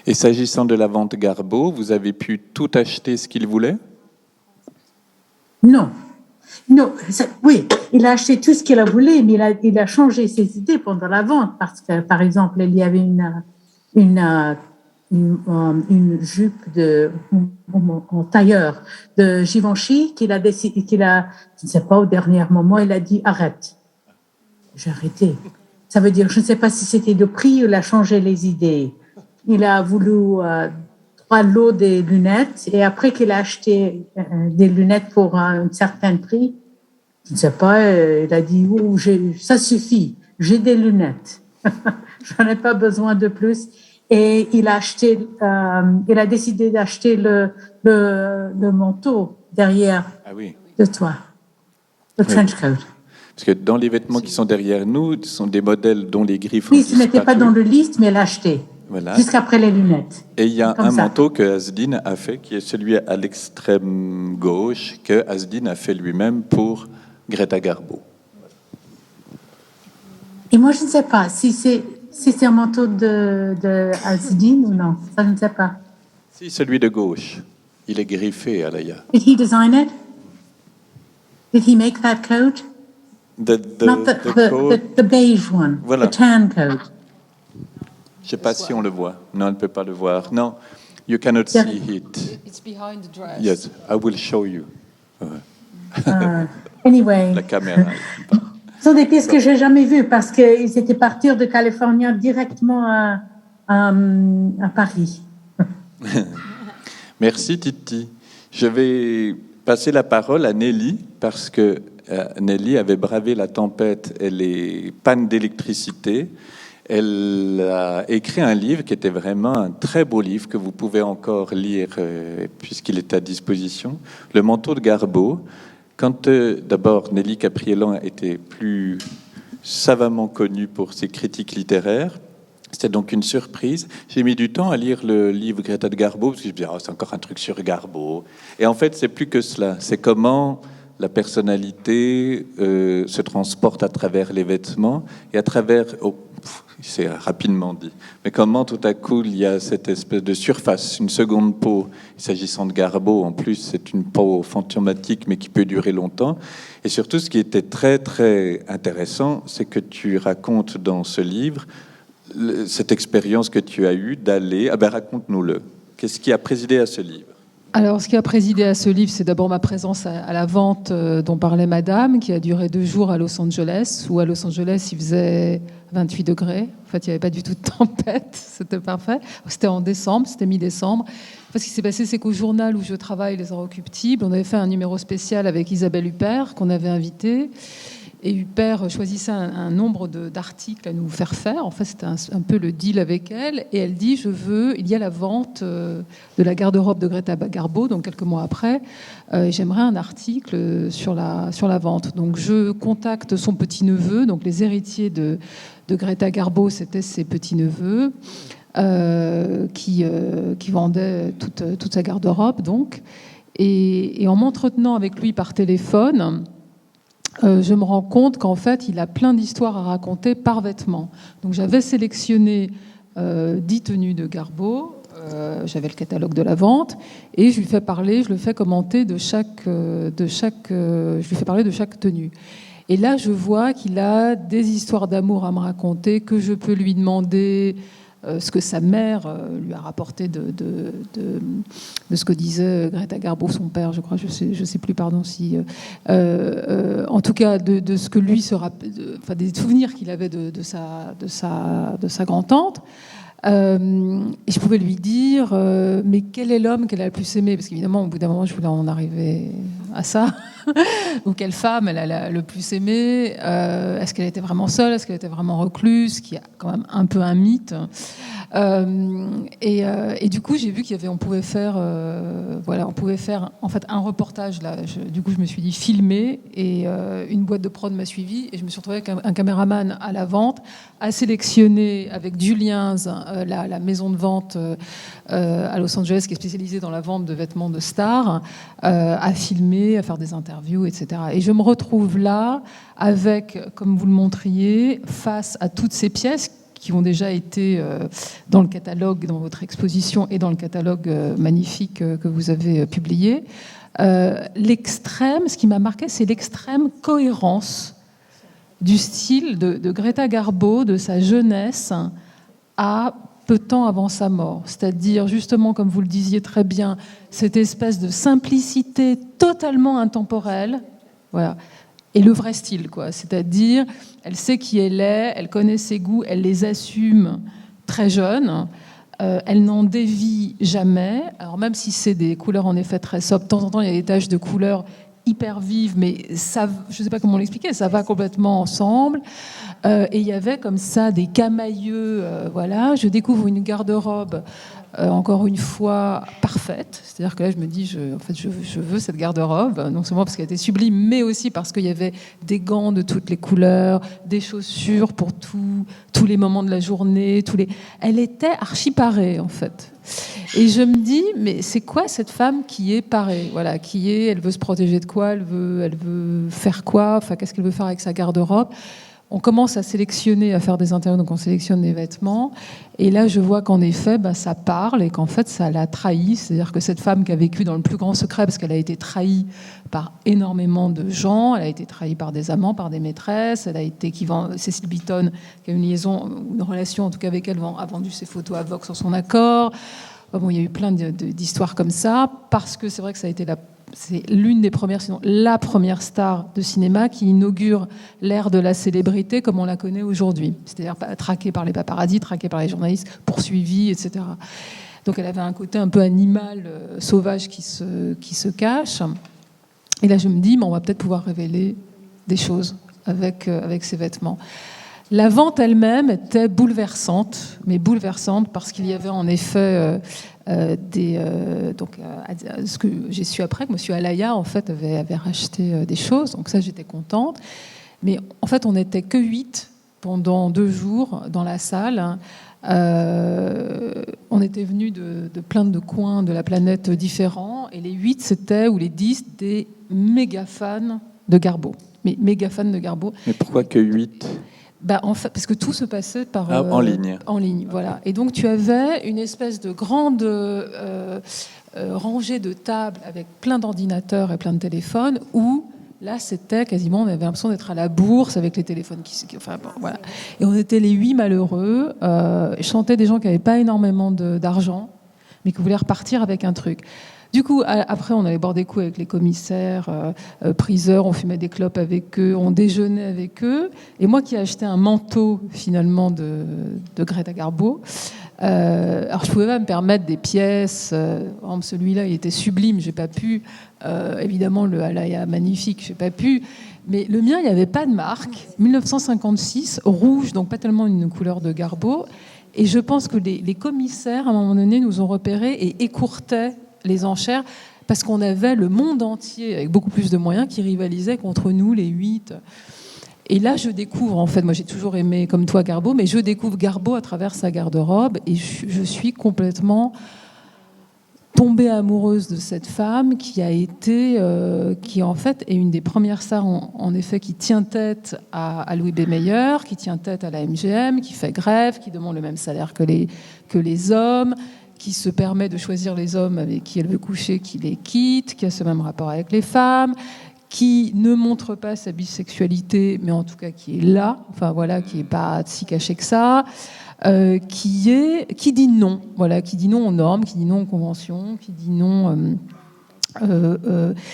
Et s'agissant de la vente Garbo, vous avez pu tout acheter ce qu'il voulait? Non. Oui, il a acheté tout ce qu'il a voulu, mais il a changé ses idées pendant la vente parce que, par exemple, il y avait une jupe en tailleur de Givenchy qu'il a décidé, je ne sais pas, au dernier moment, il a dit arrête. J'ai arrêté. Ça veut dire, je ne sais pas si c'était le prix ou il a changé les idées. Il a voulu 3 lots des lunettes et après qu'il a acheté des lunettes pour un certain prix, je ne sais pas, il a dit ça suffit, j'ai des lunettes, j'en ai pas besoin de plus. Et il a décidé d'acheter le manteau derrière de toi, le trench coat. Parce que dans les vêtements qui sont derrière nous, ce sont des modèles dont les griffes ont disparu. Oui, ce n'était pas dans le liste, mais il l'a acheté. Voilà. Jusqu'après les lunettes. Et il y a un manteau que Asdin a fait, qui est celui à l'extrême gauche, que Asdin a fait lui-même pour Greta Garbo. Et moi, je ne sais pas si c'est un manteau de Asdin ou non. Ça, je ne sais pas. Si, celui de gauche. Il est griffé, Alaya. Did he design it? Did he make that coat? Not the beige one, voilà. The tan coat. Je ne sais pas si on le voit. Non, on ne peut pas le voir. Non, you cannot see it. It's behind the dress. Yes, I will show you. Anyway. La caméra. Ce sont des pièces que je n'ai jamais vues parce qu'ils étaient partis de Californie directement à Paris. Merci Titi. Je vais passer la parole à Nelly parce que Nelly avait bravé la tempête et les pannes d'électricité. Elle a écrit un livre qui était vraiment un très beau livre que vous pouvez encore lire puisqu'il est à disposition, Le manteau de Garbo. Quand d'abord Nelly Capriélan était plus savamment connue pour ses critiques littéraires, c'était donc une surprise. J'ai mis du temps à lire le livre Greta de Garbo parce que je me disais c'est encore un truc sur Garbo. Et en fait c'est plus que cela. C'est comment la personnalité se transporte à travers les vêtements et à travers... c'est rapidement dit. Mais comment tout à coup il y a cette espèce de surface, une seconde peau, s'agissant de Garbeau, en plus c'est une peau fantomatique mais qui peut durer longtemps. Et surtout ce qui était très très intéressant, c'est que tu racontes dans ce livre cette expérience que tu as eue d'aller... raconte-nous-le. Qu'est-ce qui a présidé à ce livre ? Alors, ce qui a présidé à ce livre, c'est d'abord ma présence à la vente dont parlait Madame, qui a duré 2 jours à Los Angeles, où à Los Angeles, il faisait 28 degrés. En fait, il n'y avait pas du tout de tempête, c'était parfait. C'était en décembre, c'était mi-décembre. Ce qui s'est passé, c'est qu'au journal où je travaille, Les Inrecuptibles, on avait fait un numéro spécial avec Isabelle Huppert, qu'on avait invitée. Et Huppert choisissait un nombre d'articles à nous faire. En fait, c'était un peu le deal avec elle. Et elle dit, il y a la vente de la garde-robe de Greta Garbo, donc quelques mois après. J'aimerais un article sur la vente. Donc je contacte son petit-neveu, donc les héritiers de Greta Garbo, c'était ses petits-neveux, qui vendaient toute sa garde-robe. Donc. Et en m'entretenant avec lui par téléphone... je me rends compte qu'en fait, il a plein d'histoires à raconter par vêtement. Donc j'avais sélectionné 10 tenues de Garbo, j'avais le catalogue de la vente, et je lui fais parler, je le fais commenter je lui fais parler de chaque tenue. Et là, je vois qu'il a des histoires d'amour à me raconter, que je peux lui demander ce que sa mère lui a rapporté de ce que disait Greta Garbo, son père, je crois, je sais plus, pardon, si... en tout cas, de ce que lui des souvenirs qu'il avait de sa grand-tante. Et je pouvais lui dire, mais quel est l'homme qu'elle a le plus aimé ? Parce qu'évidemment, au bout d'un moment, je voulais en arriver à ça. Ou quelle femme elle a le plus aimé ? Est-ce qu'elle était vraiment seule ? Est-ce qu'elle était vraiment recluse ? Qui est quand même un peu un mythe. Et du coup, j'ai vu on pouvait faire en fait un reportage là. Du coup, je me suis dit filmer, et une boîte de prod m'a suivi, et je me suis retrouvée avec un caméraman à la vente, à sélectionner avec Julien's, la maison de vente à Los Angeles qui est spécialisée dans la vente de vêtements de stars, à filmer, à faire des interviews, etc. Et je me retrouve là avec, comme vous le montriez, face à toutes ces pièces qui ont déjà été dans le catalogue, dans votre exposition et dans le catalogue magnifique que vous avez publié. Ce qui m'a marqué, c'est l'extrême cohérence du style de Greta Garbo, de sa jeunesse à peu de temps avant sa mort. C'est-à-dire, justement, comme vous le disiez très bien, cette espèce de simplicité totalement intemporelle, voilà. Et le vrai style, quoi. C'est-à-dire, elle sait qui elle est, elle connaît ses goûts, elle les assume très jeune, elle n'en dévie jamais. Alors même si c'est des couleurs en effet très sobres, de temps en temps il y a des taches de couleurs hyper vives, mais ça, je ne sais pas comment l'expliquer, ça va complètement ensemble. Et il y avait comme ça des camailleux, voilà. Je découvre une garde-robe, encore une fois, parfaite. C'est-à-dire que là, je me dis, je veux cette garde-robe, non seulement parce qu'elle était sublime, mais aussi parce qu'il y avait des gants de toutes les couleurs, des chaussures pour tous les moments de la journée, Elle était archi parée, en fait. Et je me dis, mais c'est quoi cette femme qui est parée ? Voilà, elle veut se protéger de quoi ? Elle veut faire quoi ? Enfin, qu'est-ce qu'elle veut faire avec sa garde-robe ? On commence à sélectionner, à faire des interviews, donc on sélectionne des vêtements. Et là, je vois qu'en effet, ça parle et qu'en fait, ça l'a trahie. C'est-à-dire que cette femme qui a vécu dans le plus grand secret, parce qu'elle a été trahie par énormément de gens, elle a été trahie par des amants, par des maîtresses, Cécile Beaton, qui a une relation en tout cas avec elle, a vendu ses photos à Vogue sans son accord. Bon, il y a eu plein d'histoires comme ça, parce que c'est vrai que ça a été c'est l'une des premières, sinon la première star de cinéma qui inaugure l'ère de la célébrité comme on la connaît aujourd'hui. C'est-à-dire traquée par les paparazzis, traquée par les journalistes, poursuivie, etc. Donc elle avait un côté un peu animal, sauvage qui se cache. Et là, je me dis, on va peut-être pouvoir révéler des choses avec ces vêtements. La vente elle-même était bouleversante, parce qu'il y avait en effet ce que j'ai su après, que M. Alaya en fait avait racheté des choses, donc ça j'étais contente. Mais en fait on n'était que 8 pendant 2 jours dans la salle. On était venus de plein de coins de la planète différents, et les 8, c'était, ou les 10, des méga fans de Garbo. Mais méga fans de Garbo. Mais pourquoi que 8? En fait, parce que tout se passait par en ligne. En ligne, voilà. Et donc tu avais une espèce de grande rangée de tables avec plein d'ordinateurs et plein de téléphones où là c'était quasiment, on avait l'impression d'être à la bourse avec les téléphones enfin bon, voilà. Et on était les 8 malheureux. Je sentais des gens qui n'avaient pas énormément d'argent, mais qui voulaient repartir avec un truc. Du coup, après, on allait boire des coups avec les commissaires, priseurs, on fumait des clopes avec eux, on déjeunait avec eux. Et moi qui ai acheté un manteau, finalement, de Greta Garbo, alors je ne pouvais pas me permettre des pièces. Par exemple, celui-là, il était sublime, j'ai pas pu. Évidemment, le Alaya, magnifique, j'ai pas pu. Mais le mien, il n'y avait pas de marque. 1956, rouge, donc pas tellement une couleur de Garbo. Et je pense que les commissaires, à un moment donné, nous ont repérés et écourtaient les enchères, parce qu'on avait le monde entier, avec beaucoup plus de moyens, qui rivalisait contre nous, les 8. Et là, je découvre, en fait, moi j'ai toujours aimé, comme toi, Garbo, mais je découvre Garbo à travers sa garde-robe, et je suis complètement tombée amoureuse de cette femme qui a été, qui en fait est une des premières stars, en effet, qui tient tête à Louis B. Mayer, qui tient tête à la MGM, qui fait grève, qui demande le même salaire que les hommes, qui se permet de choisir les hommes avec qui elle veut coucher, qui les quitte, qui a ce même rapport avec les femmes, qui ne montre pas sa bisexualité, mais en tout cas qui est là, enfin voilà, qui n'est pas si caché que ça, qui dit non, voilà, qui dit non aux normes, qui dit non aux conventions, qui dit non,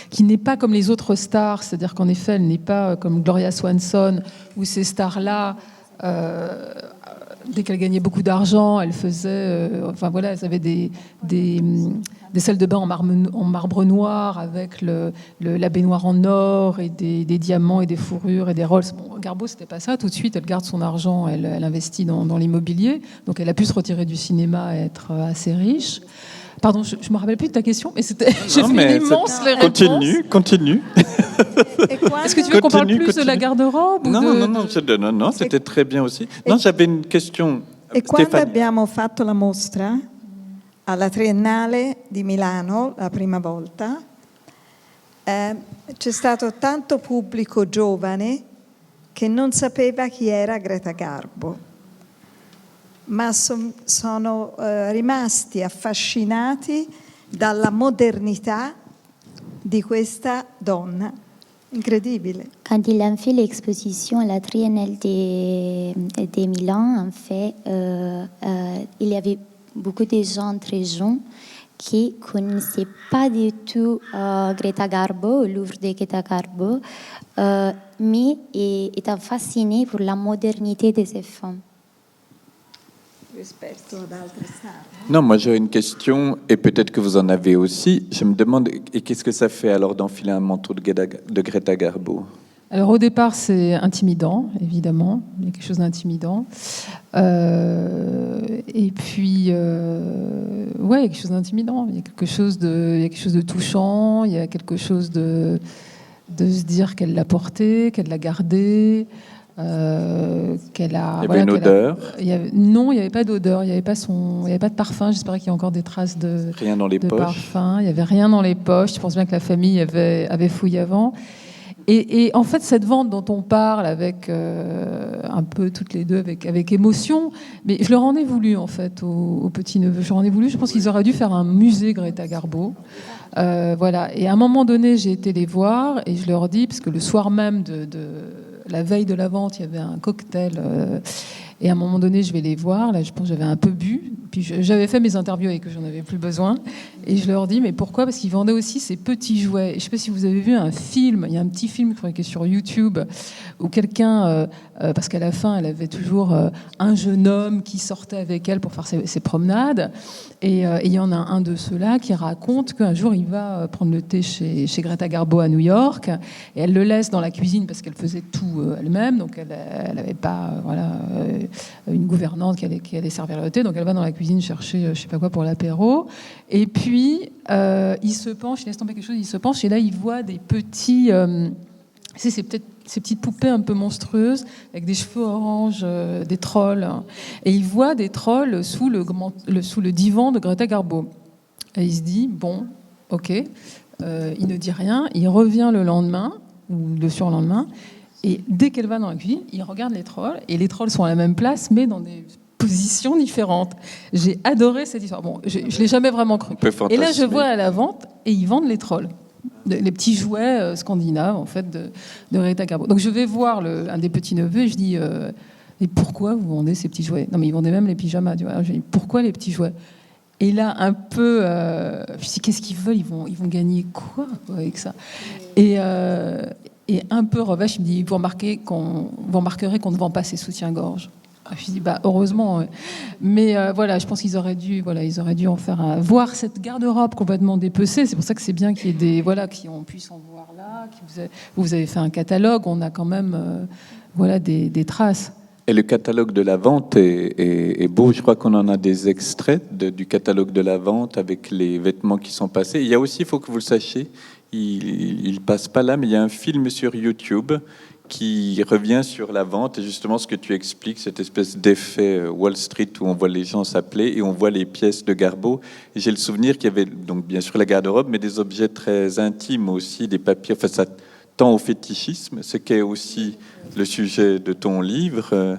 qui n'est pas comme les autres stars, c'est-à-dire qu'en effet, elle n'est pas comme Gloria Swanson, où ces stars-là, dès qu'elle gagnait beaucoup d'argent, elle faisait, enfin voilà, elles avaient des salles de bain en marbre noir avec la baignoire en or et des diamants et des fourrures et des Rolls. Bon, Garbo, c'était pas ça. Tout de suite, elle garde son argent, elle investit dans l'immobilier. Donc, elle a pu se retirer du cinéma et être assez riche. Pardon, je me rappelle plus de ta question, mais c'était. J'ai fait une immense les réponses. Continue. Est-ce que tu veux qu'on parle plus de la garde-robe Non, c'était très bien aussi. Non, j'avais une question. E quando abbiamo fatto la mostra alla Triennale di Milano, la prima volta, c'è stato tanto pubblico giovane che non sapeva chi era Greta Garbo, ma sono rimasti affascinati dalla modernità di questa donna. Incredibile. Quand il a fait l'exposition à la Triennale de Milan, en fait, il y avait beaucoup de gens très jeunes qui ne connaissaient pas du tout Greta Garbo, le Louvre de Greta Garbo, mais étaient fascinés pour la modernité de ces femmes. Non, moi j'ai une question, et peut-être que vous en avez aussi. Je me demande, et qu'est-ce que ça fait alors d'enfiler un manteau de Greta Garbo? Alors au départ, c'est intimidant, évidemment. Il y a quelque chose d'intimidant. Et puis, ouais, il y a quelque chose d'intimidant. Il y a quelque chose de touchant. Il y a quelque chose de se dire qu'elle l'a porté, qu'elle l'a gardé. Qu'elle a. Il y avait une odeur. Non, il n'y avait pas d'odeur. Il n'y avait pas de parfum. J'espère qu'il y a encore des traces de. Rien dans les poches. Parfum. Il n'y avait rien dans les poches. Je pense bien que la famille avait fouillé avant. Et en fait, cette vente dont on parle avec un peu toutes les deux avec émotion, mais je leur en ai voulu en fait aux petits-neveux. Je leur en ai voulu. Je pense qu'ils auraient dû faire un musée Greta Garbo. Voilà. Et à un moment donné, j'ai été les voir et je leur dis, parce que le soir même de la veille de la vente, il y avait un cocktail. Et à un moment donné, je vais les voir. Là, je pense que j'avais un peu bu. Puis j'avais fait mes interviews avec eux, j'en avais plus besoin. Et je leur dis, mais pourquoi? Parce qu'ils vendaient aussi ces petits jouets. Et je ne sais pas si vous avez vu un film. Il y a un petit film qui est sur YouTube où quelqu'un, parce qu'à la fin, elle avait toujours un jeune homme qui sortait avec elle pour faire ses promenades. Et il y en a un de ceux-là qui raconte qu'un jour, il va prendre le thé chez Greta Garbo à New York. Et elle le laisse dans la cuisine parce qu'elle faisait tout elle-même. Donc, elle n'avait pas une gouvernante qui allait servir le thé. Donc, elle va dans la cuisine chercher, je ne sais pas quoi, pour l'apéro. Et puis, il se penche, il laisse tomber quelque chose, il se penche. Et là, il voit des petits... c'est peut-être ces petites poupées un peu monstrueuses avec des cheveux orange, des trolls. Et il voit des trolls sous le divan de Greta Garbo. Et il se dit, bon, ok. Il ne dit rien. Il revient le lendemain ou le surlendemain. Et dès qu'elle va dans la cuisine, il regarde les trolls. Et les trolls sont à la même place, mais dans des positions différentes. J'ai adoré cette histoire. Bon, je ne l'ai jamais vraiment cru. Et là, je vois à la vente, et ils vendent les trolls. Les petits jouets scandinaves, en fait, de Greta Garbo. Donc, je vais voir un des petits-neveux et je dis... et pourquoi vous vendez ces petits jouets? Non, mais ils vendaient même les pyjamas. Tu vois. Je dis, pourquoi les petits jouets? Et là, un peu... je dis, qu'est-ce qu'ils veulent? Ils vont gagner quoi avec ça? Et un peu revêche, il me dit, vous remarquerez qu'on ne vend pas ces soutiens-gorge. Je dis, heureusement. Ouais. Mais voilà, je pense qu'ils auraient dû en faire voir cette garde-robe complètement dépecée. C'est pour ça que c'est bien qu'il y ait qu'on puisse en voir là. Vous avez fait un catalogue, on a quand même des traces. Et le catalogue de la vente est beau. Je crois qu'on en a des extraits du catalogue de la vente avec les vêtements qui sont passés. Il y a aussi, il faut que vous le sachiez, il passe pas là, mais il y a un film sur YouTube qui revient sur la vente et justement ce que tu expliques, cette espèce d'effet Wall Street où on voit les gens s'appeler et on voit les pièces de Garbo. Et j'ai le souvenir qu'il y avait donc bien sûr la garde-robe, mais des objets très intimes aussi, des papiers. Enfin, ça tend au fétichisme, ce qui est aussi le sujet de ton livre.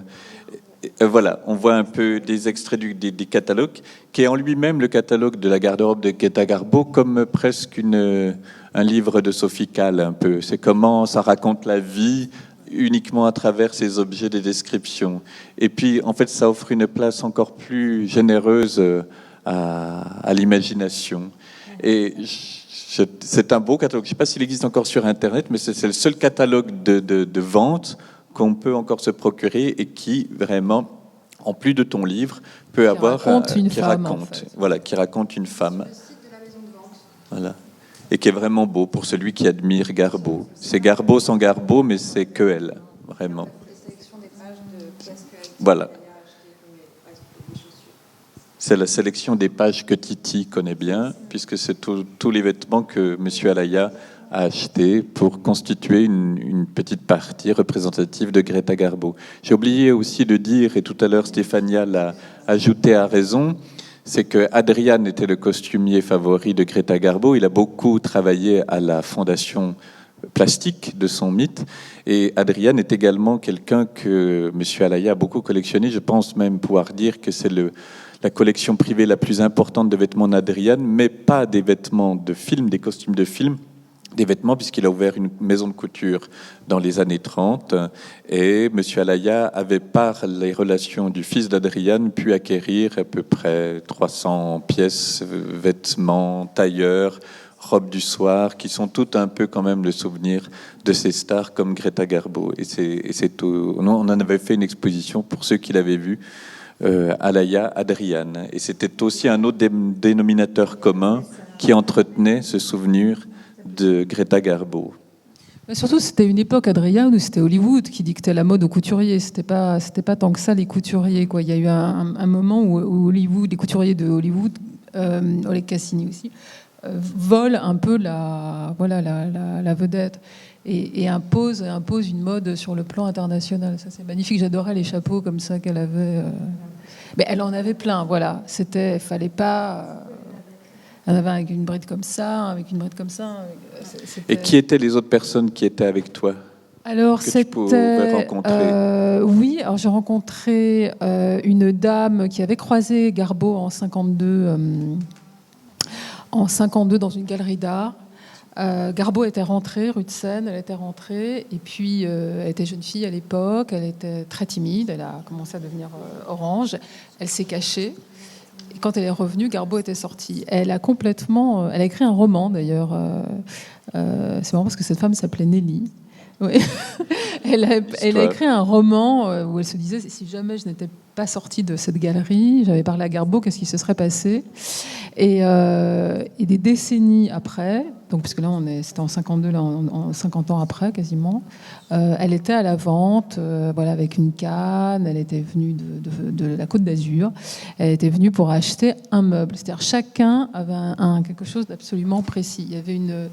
Voilà, on voit un peu des extraits des catalogues, qui est en lui-même le catalogue de la garde-robe de Greta Garbo, comme presque un livre de Sophie Calle, un peu. C'est comment ça raconte la vie uniquement à travers ces objets, des descriptions. Et puis, en fait, ça offre une place encore plus généreuse à l'imagination. Et c'est un beau catalogue. Je ne sais pas s'il existe encore sur Internet, mais c'est le seul catalogue de vente qu'on peut encore se procurer et qui, vraiment, en plus de ton livre, peut avoir... qui raconte une femme. Voilà. Et qui est vraiment beau pour celui qui admire Garbo. C'est Garbo sans Garbo, mais c'est que elle, vraiment. Voilà. C'est la sélection des pages que Titi connaît bien, puisque c'est tous les vêtements que M. Alaya a achetés pour constituer une petite partie représentative de Greta Garbo. J'ai oublié aussi de dire, et tout à l'heure Stéphania l'a ajouté à raison, c'est que Adrian était le costumier favori de Greta Garbo. Il a beaucoup travaillé à la fondation plastique de son mythe. Et Adrian est également quelqu'un que M. Alaya a beaucoup collectionné. Je pense même pouvoir dire que c'est la collection privée la plus importante de vêtements d'Adrian, mais pas des vêtements de film, des costumes de film, des vêtements, puisqu'il a ouvert une maison de couture dans les années 30. Et M. Alaya avait, par les relations du fils d'Adrian, pu acquérir à peu près 300 pièces, vêtements, tailleurs, robes du soir, qui sont toutes un peu quand même le souvenir de ces stars comme Greta Garbo. Et c'est tout. On en avait fait une exposition pour ceux qui l'avaient vu, Alaya Adrian. Et c'était aussi un autre dénominateur commun qui entretenait ce souvenir de Greta Garbo. Mais surtout, c'était une époque, Adrian, où c'était Hollywood qui dictait la mode aux couturiers. C'était pas tant que ça, les couturiers, quoi. Il y a eu un moment où Hollywood, les couturiers de Hollywood, Oleg Cassini aussi, volent un peu la vedette et impose une mode sur le plan international. Ça, c'est magnifique. J'adorais les chapeaux comme ça qu'elle avait. Mais elle en avait plein, voilà. Fallait pas... Elle avait avec une bride comme ça, avec une bride comme ça. Et qui étaient les autres personnes qui étaient avec toi? Alors, c'était... rencontrer oui, alors j'ai rencontré une dame qui avait croisé Garbo en 52 dans une galerie d'art. Garbo était rentrée, rue de Seine, elle était rentrée, et puis elle était jeune fille à l'époque, elle était très timide, elle a commencé à devenir orange, elle s'est cachée. Et quand elle est revenue, Garbo était sortie. Elle a écrit un roman d'ailleurs. C'est marrant parce que cette femme s'appelait Nelly. Oui. Elle a écrit un roman où elle se disait, si jamais je n'étais pas sortie de cette galerie, j'avais parlé à Garbo, qu'est-ce qui se serait passé? Et des décennies après, donc puisque là c'était en 52, là en 50 ans après quasiment, elle était à la vente, avec une canne. Elle était venue de la Côte d'Azur. Elle était venue pour acheter un meuble. C'est-à-dire chacun avait quelque chose d'absolument précis. Il y avait une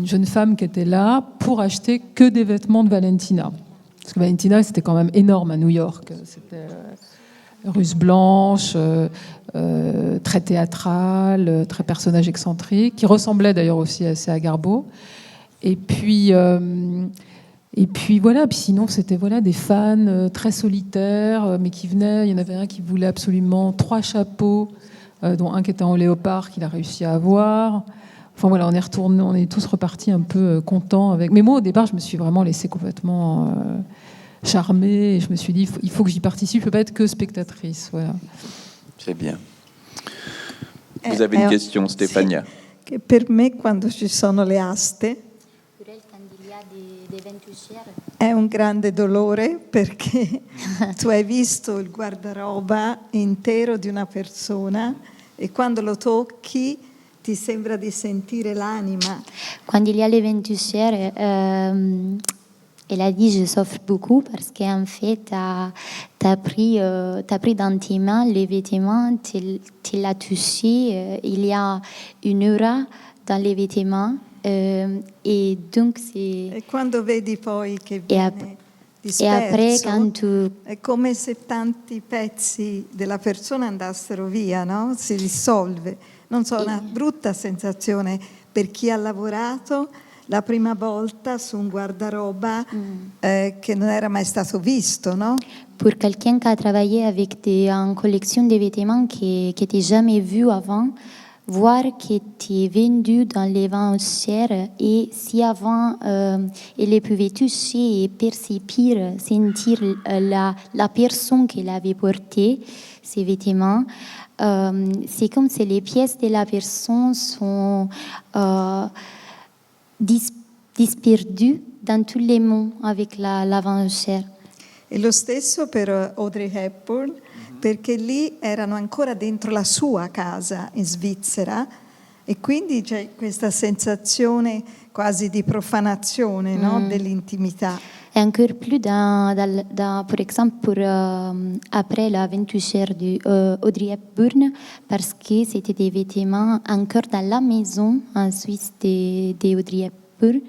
jeune femme qui était là pour acheter que des vêtements de Valentina. Parce que Valentina, c'était quand même énorme à New York. russe blanche, très théâtrale, très personnage excentrique, qui ressemblait d'ailleurs aussi assez à Garbo. Et puis voilà, puis sinon c'était des fans très solitaires, mais qui venaient. Il y en avait un qui voulait absolument 3 chapeaux, dont un qui était en léopard qu'il a réussi à avoir. Enfin voilà, on est tous repartis un peu contents avec. Mais moi au départ, je me suis vraiment laissée complètement charmée. Et je me suis dit, il faut que j'y participe. Je peux pas être que spectatrice. Voilà. C'est bien. Vous avez une question, Stefania? Sì, che per me quando ci sono le aste è un grande dolore perché tu hai visto il guardaroba intero di una persona e quando lo tocchi ti sembra di sentire l'anima. Quand il y a les ventouseurs, elle a dit je souffre beaucoup parce qu'en fait, t'as pris dans tes mains les vêtements, tu l'as touché, il y a une aura dans les vêtements et donc c'est... E quando vedi poi che E viene après, disperso, quand tu... è come se tanti pezzi della persona andassero via, no? Si dissolve. Non so, una brutta sensazione per chi ha lavorato la prima volta su un guardaroba che non era mai stato visto, no? Pour quelqu'un qui a travaillé avec une collection de vêtements qui n'était jamais vu avant, voir que tu es vendu dans les ventes et si avant elle pouvait toucher et percevoir, sentir la personne qui avait porté ces vêtements, c'est comme si les pièces de la personne sont disperdues dans tous les mondes avec la vente. E lo stesso per Audrey Hepburn, perché lì erano ancora dentro la sua casa in Svizzera e quindi c'è questa sensazione quasi di profanazione, no? Dell'intimità. Et encore plus, par exemple, après la ventousère d'Audrey Hepburn, parce que c'était des vêtements encore dans la maison en Suisse d'Audrey Hepburn.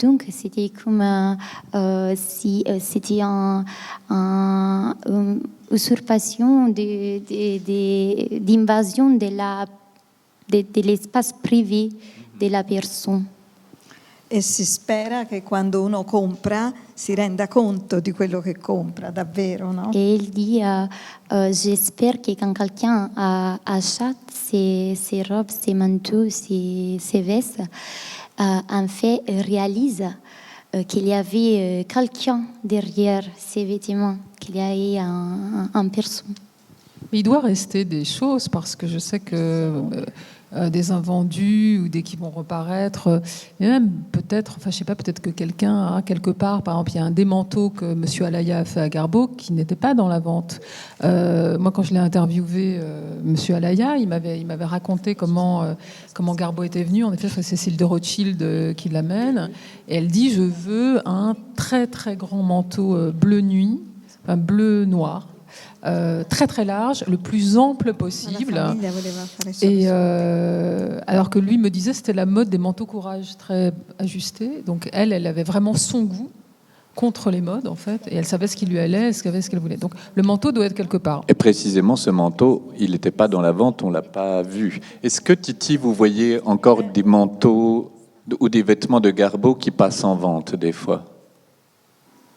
Donc, c'était comme si c'était une usurpation d'invasion de l'espace privé de la personne. E si spera che quando uno compra si renda conto di quello che compra, davvero, no? Et il dit, j'espère que quand quelqu'un achète ses robes, ses manteaux, ses vestes, en fait, réalise qu'il y avait quelqu'un derrière ces vêtements, qu'il y avait un personne. Mais il doit rester des choses parce que je sais que des invendus ou des qui vont reparaître, et même peut-être, enfin je sais pas, peut-être que quelqu'un a quelque part, par exemple, il y a un des manteaux que M. Alaya a fait à Garbo qui n'était pas dans la vente. Moi, quand je l'ai interviewé, M. Alaya, il m'avait raconté comment Garbo était venu. En effet, c'est Cécile de Rothschild qui l'amène. Et elle dit, je veux un très très grand manteau bleu nuit, enfin bleu noir, très très large, le plus ample possible. Et alors que lui me disait c'était la mode des manteaux courage très ajustés. Donc elle avait vraiment son goût contre les modes en fait, et elle savait ce qui lui allait, elle savait ce qu'elle voulait. Donc le manteau doit être quelque part. Et précisément ce manteau, il n'était pas dans la vente, on l'a pas vu. Est-ce que Titi, vous voyez encore des manteaux ou des vêtements de Garbo qui passent en vente des fois?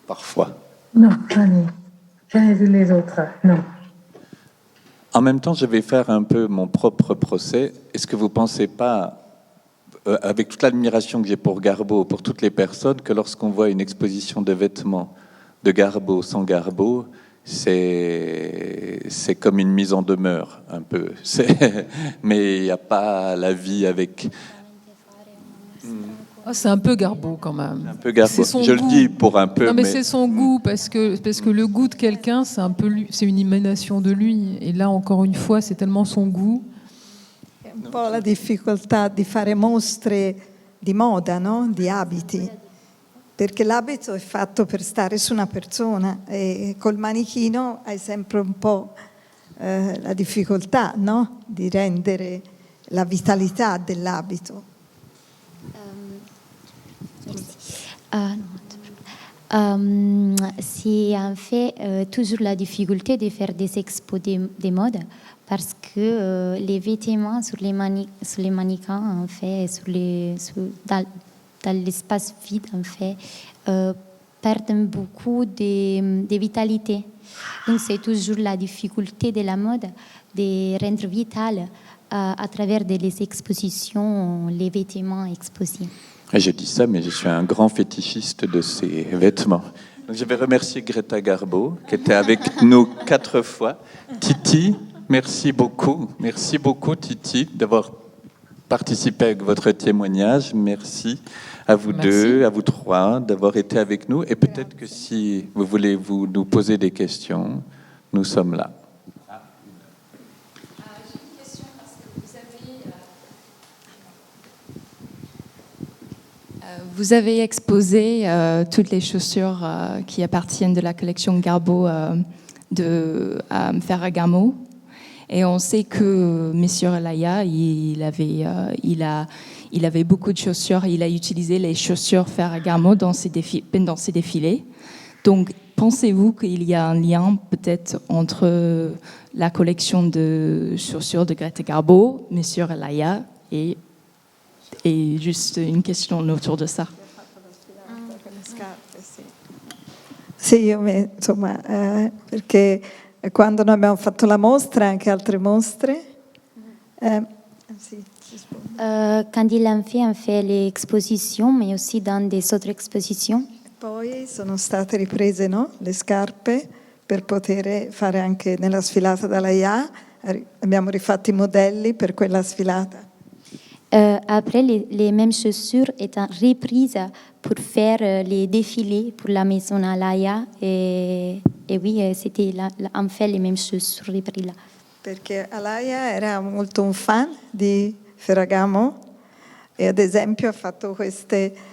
Parfois. Non, j'en ai vu les autres, non. En même temps, je vais faire un peu mon propre procès. Est-ce que vous ne pensez pas, avec toute l'admiration que j'ai pour Garbo, pour toutes les personnes, que lorsqu'on voit une exposition de vêtements de Garbo sans Garbo, c'est comme une mise en demeure, un peu. Mais il n'y a pas la vie avec... C'est un peu Garbo quand même. Un peu Garbo. Je le dis pour un peu. Non, mais c'est son goût parce que le goût de quelqu'un, c'est un peu lui, c'est une émanation de lui. Et là, encore une fois, c'est tellement son goût. È un po' la difficoltà di fare mostre di moda, no? Di abiti. Perché l'abito è fatto per stare su una persona e col manichino hai sempre un po' la difficoltà, no? Di rendere la vitalità dell'abito. C'est en fait toujours la difficulté de faire des expos des modes parce que les vêtements sur les mannequins, en fait, dans l'espace vide, en fait, perdent beaucoup de vitalité. Donc c'est toujours la difficulté de la mode de rendre vital à travers les expositions les vêtements exposés. Et je dis ça, mais je suis un grand fétichiste de ces vêtements. Donc, je vais remercier Greta Garbo, qui était avec nous 4 fois. Titi, merci beaucoup. Merci beaucoup, Titi, d'avoir participé avec votre témoignage. Merci à vous deux, à vous trois, d'avoir été avec nous. Et peut-être que si vous voulez nous poser des questions, nous sommes là. J'ai une question parce que vous avez exposé toutes les chaussures qui appartiennent de la collection Garbo de Ferragamo. Et on sait que Monsieur Alaïa, il avait beaucoup de chaussures. Il a utilisé les chaussures Ferragamo dans ses défilés. Donc, pensez-vous qu'il y a un lien peut-être entre la collection de chaussures de Greta Garbo, Monsieur Alaïa, et juste une question autour de ça? Sì, insomma, perché quando noi abbiamo fatto la mostra, anche altre mostre, Quand il a fait l'exposition, mais aussi dans des autres expositions. poi sono state riprese, no, le scarpe per poter fare anche nella sfilata dalla IA, abbiamo rifatto i modelli per quella sfilata. Après, les mêmes chaussures étant reprises pour faire les défilés pour la maison Alaïa. Et oui, c'était en fait les mêmes chaussures reprises là. Perché Alaïa era molto un fan di Ferragamo e ad esempio ha fatto questa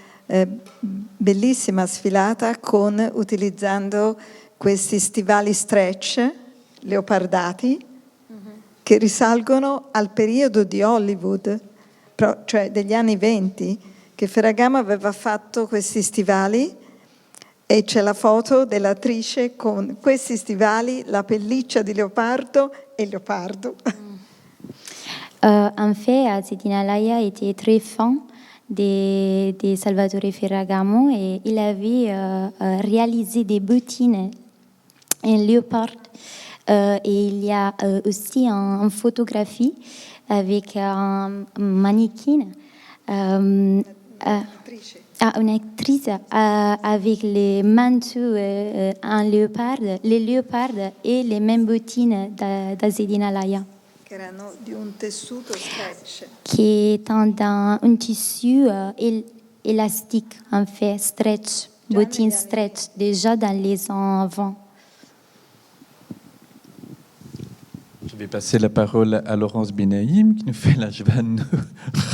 bellissima sfilata utilizzando questi stivali stretch leopardati che risalgono al periodo di Hollywood, cioè degli anni 20, che Ferragamo aveva fatto questi stivali e c'è la foto dell'attrice con questi stivali, la pelliccia di leopardo e il leopardo. En fait, Zedina Alaïa était très fan de Salvatore Ferragamo et il avait réalisé des bottines en léopard. Et il y a aussi une photographie avec un mannequin, une actrice avec les manteaux en léopard, les léopards et les mêmes bottines de Zedina Alaïa. Che erano di un tessuto stretch. Qui est dans un tissu élastique, en fait, stretch, bottines stretch, déjà dans les ans avant. Je vais passer la parole à Laurence Benaïm qui nous fait la joie de nous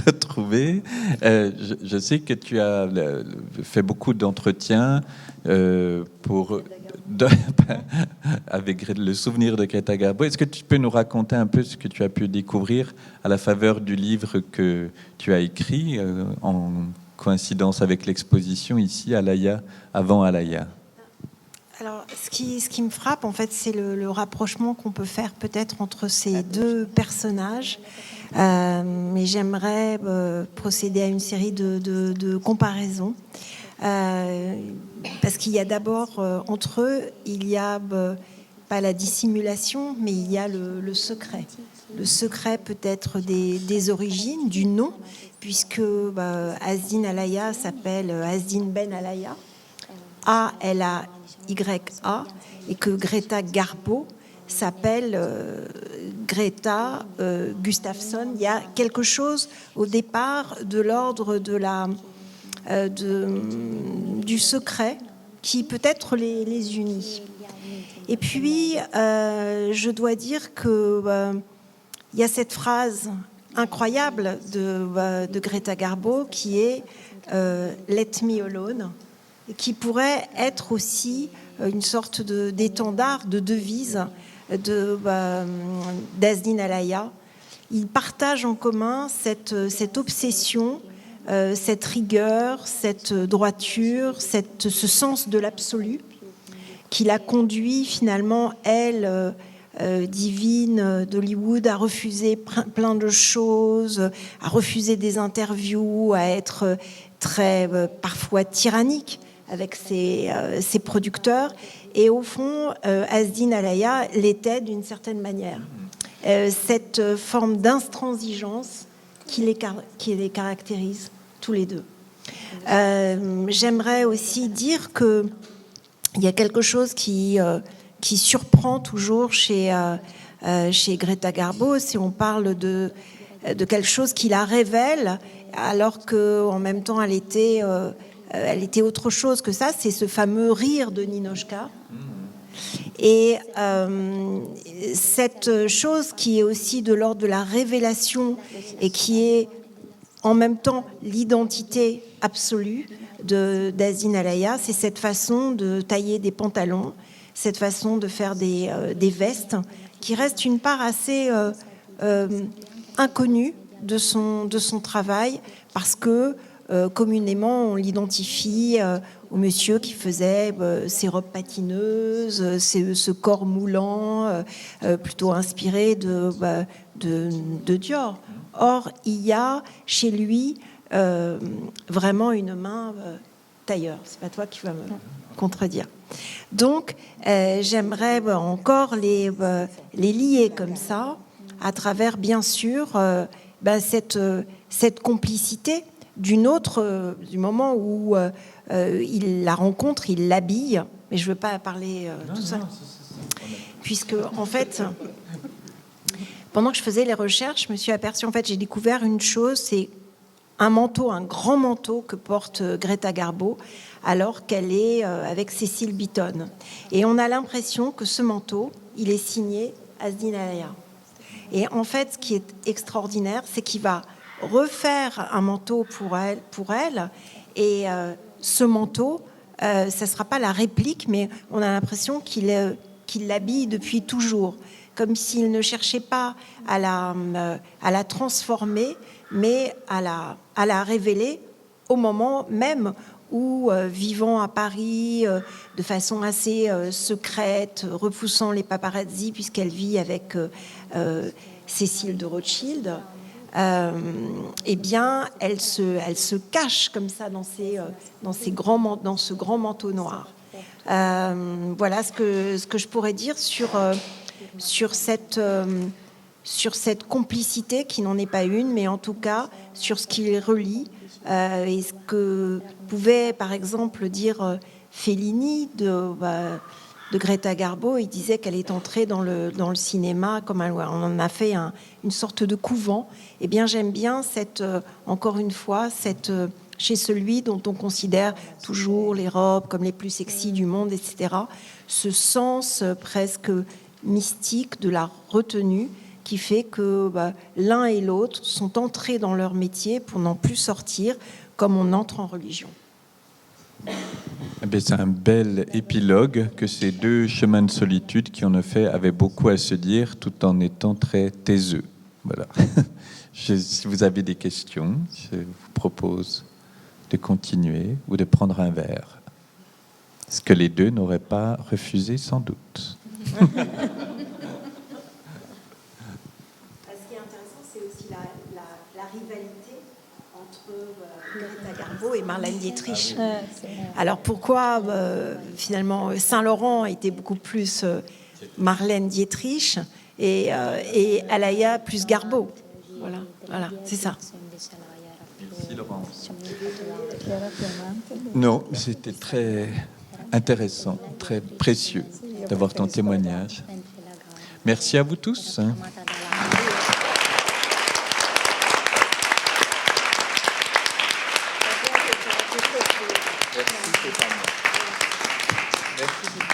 retrouver. Je sais que tu as fait beaucoup d'entretiens avec le souvenir de Greta Garbo. Est-ce que tu peux nous raconter un peu ce que tu as pu découvrir à la faveur du livre que tu as écrit en coïncidence avec l'exposition ici à l'Aïa, avant Alaïa? Alors, ce qui me frappe, en fait, c'est le rapprochement qu'on peut faire peut-être entre ces deux personnages. Mais j'aimerais procéder à une série de comparaisons. Parce qu'il y a d'abord, entre eux, il y a pas la dissimulation, mais il y a le secret. Le secret peut-être des origines, du nom, puisque Asdin Alaïa s'appelle Asdin Ben Alaïa, A-L-A-Y-A, et que Greta Garbo s'appelle Greta Gustafsson. Il y a quelque chose au départ de l'ordre du secret qui peut-être les unit. Et puis, je dois dire que il y a cette phrase incroyable de Greta Garbo qui est Let me alone, et qui pourrait être aussi une sorte d'étendard, de devise d'Asdin Alaïa. Ils partagent en commun cette obsession cette rigueur, cette droiture, ce sens de l'absolu qui l'a conduit finalement, elle, divine d'Hollywood, à refuser plein de choses, à refuser des interviews, à être très parfois tyrannique avec ses producteurs. Et au fond, Asdin Alaya l'était d'une certaine manière. Cette forme d'intransigeance qui les caractérise tous les deux. J'aimerais aussi dire qu'il y a quelque chose qui surprend toujours chez Greta Garbo, si on parle de quelque chose qui la révèle, alors qu'en même temps elle était autre chose que ça, c'est ce fameux rire de Ninochka. Et cette chose qui est aussi de l'ordre de la révélation et qui est en même temps l'identité absolue d'Asdin Alaya, c'est cette façon de tailler des pantalons, cette façon de faire des vestes, qui reste une part assez inconnue de son travail, parce que communément on l'identifie au monsieur qui faisait ses robes patineuses, ce corps moulant, plutôt inspiré de Dior. Or, il y a chez lui vraiment une main tailleur. C'est pas toi qui vas me contredire. Donc, j'aimerais encore les lier comme ça, à travers, bien sûr, cette complicité du moment où il la rencontre, il l'habille. Mais je ne veux pas parler tout ça. Puisque, en fait, pendant que je faisais les recherches, je me suis aperçue, en fait, j'ai découvert une chose, c'est un manteau, un grand manteau que porte Greta Garbo, alors qu'elle est avec Cécile Beaton. Et on a l'impression que ce manteau, il est signé Asdin Alaya. Et en fait, ce qui est extraordinaire, c'est qu'il va refaire un manteau pour elle, et ce manteau, ça ne sera pas la réplique, mais on a l'impression qu'il l'habille depuis toujours, comme s'il ne cherchait pas à la transformer, mais à la révéler au moment même où, vivant à Paris de façon assez secrète, repoussant les paparazzi, puisqu'elle vit avec Cécile de Rothschild, eh bien, elle se cache comme ça dans ce grand manteau noir. Voilà ce que je pourrais dire sur cette complicité qui n'en est pas une, mais en tout cas sur ce qui les relie, et ce que pouvait par exemple dire Fellini de Greta Garbo. Il disait qu'elle est entrée dans le cinéma comme on en a fait une sorte de couvent. Eh bien, j'aime bien encore une fois chez celui dont on considère toujours les robes comme les plus sexy du monde, etc. Ce sens presque mystique de la retenue qui fait que l'un et l'autre sont entrés dans leur métier pour n'en plus sortir, comme on entre en religion. C'est un bel épilogue que ces deux chemins de solitude qui en effet avaient beaucoup à se dire tout en étant très taiseux. Voilà. Si vous avez des questions, je vous propose de continuer ou de prendre un verre. Ce que les deux n'auraient pas refusé sans doute. Ce qui est intéressant, c'est aussi la rivalité entre Greta Garbo et Marlène Dietrich. Alors pourquoi finalement Saint-Laurent était beaucoup plus Marlène Dietrich et Alaya plus Garbo. Voilà, c'est ça. Merci Laurence. Non, c'était très intéressant, très précieux d'avoir ton témoignage. Merci à vous tous. Merci.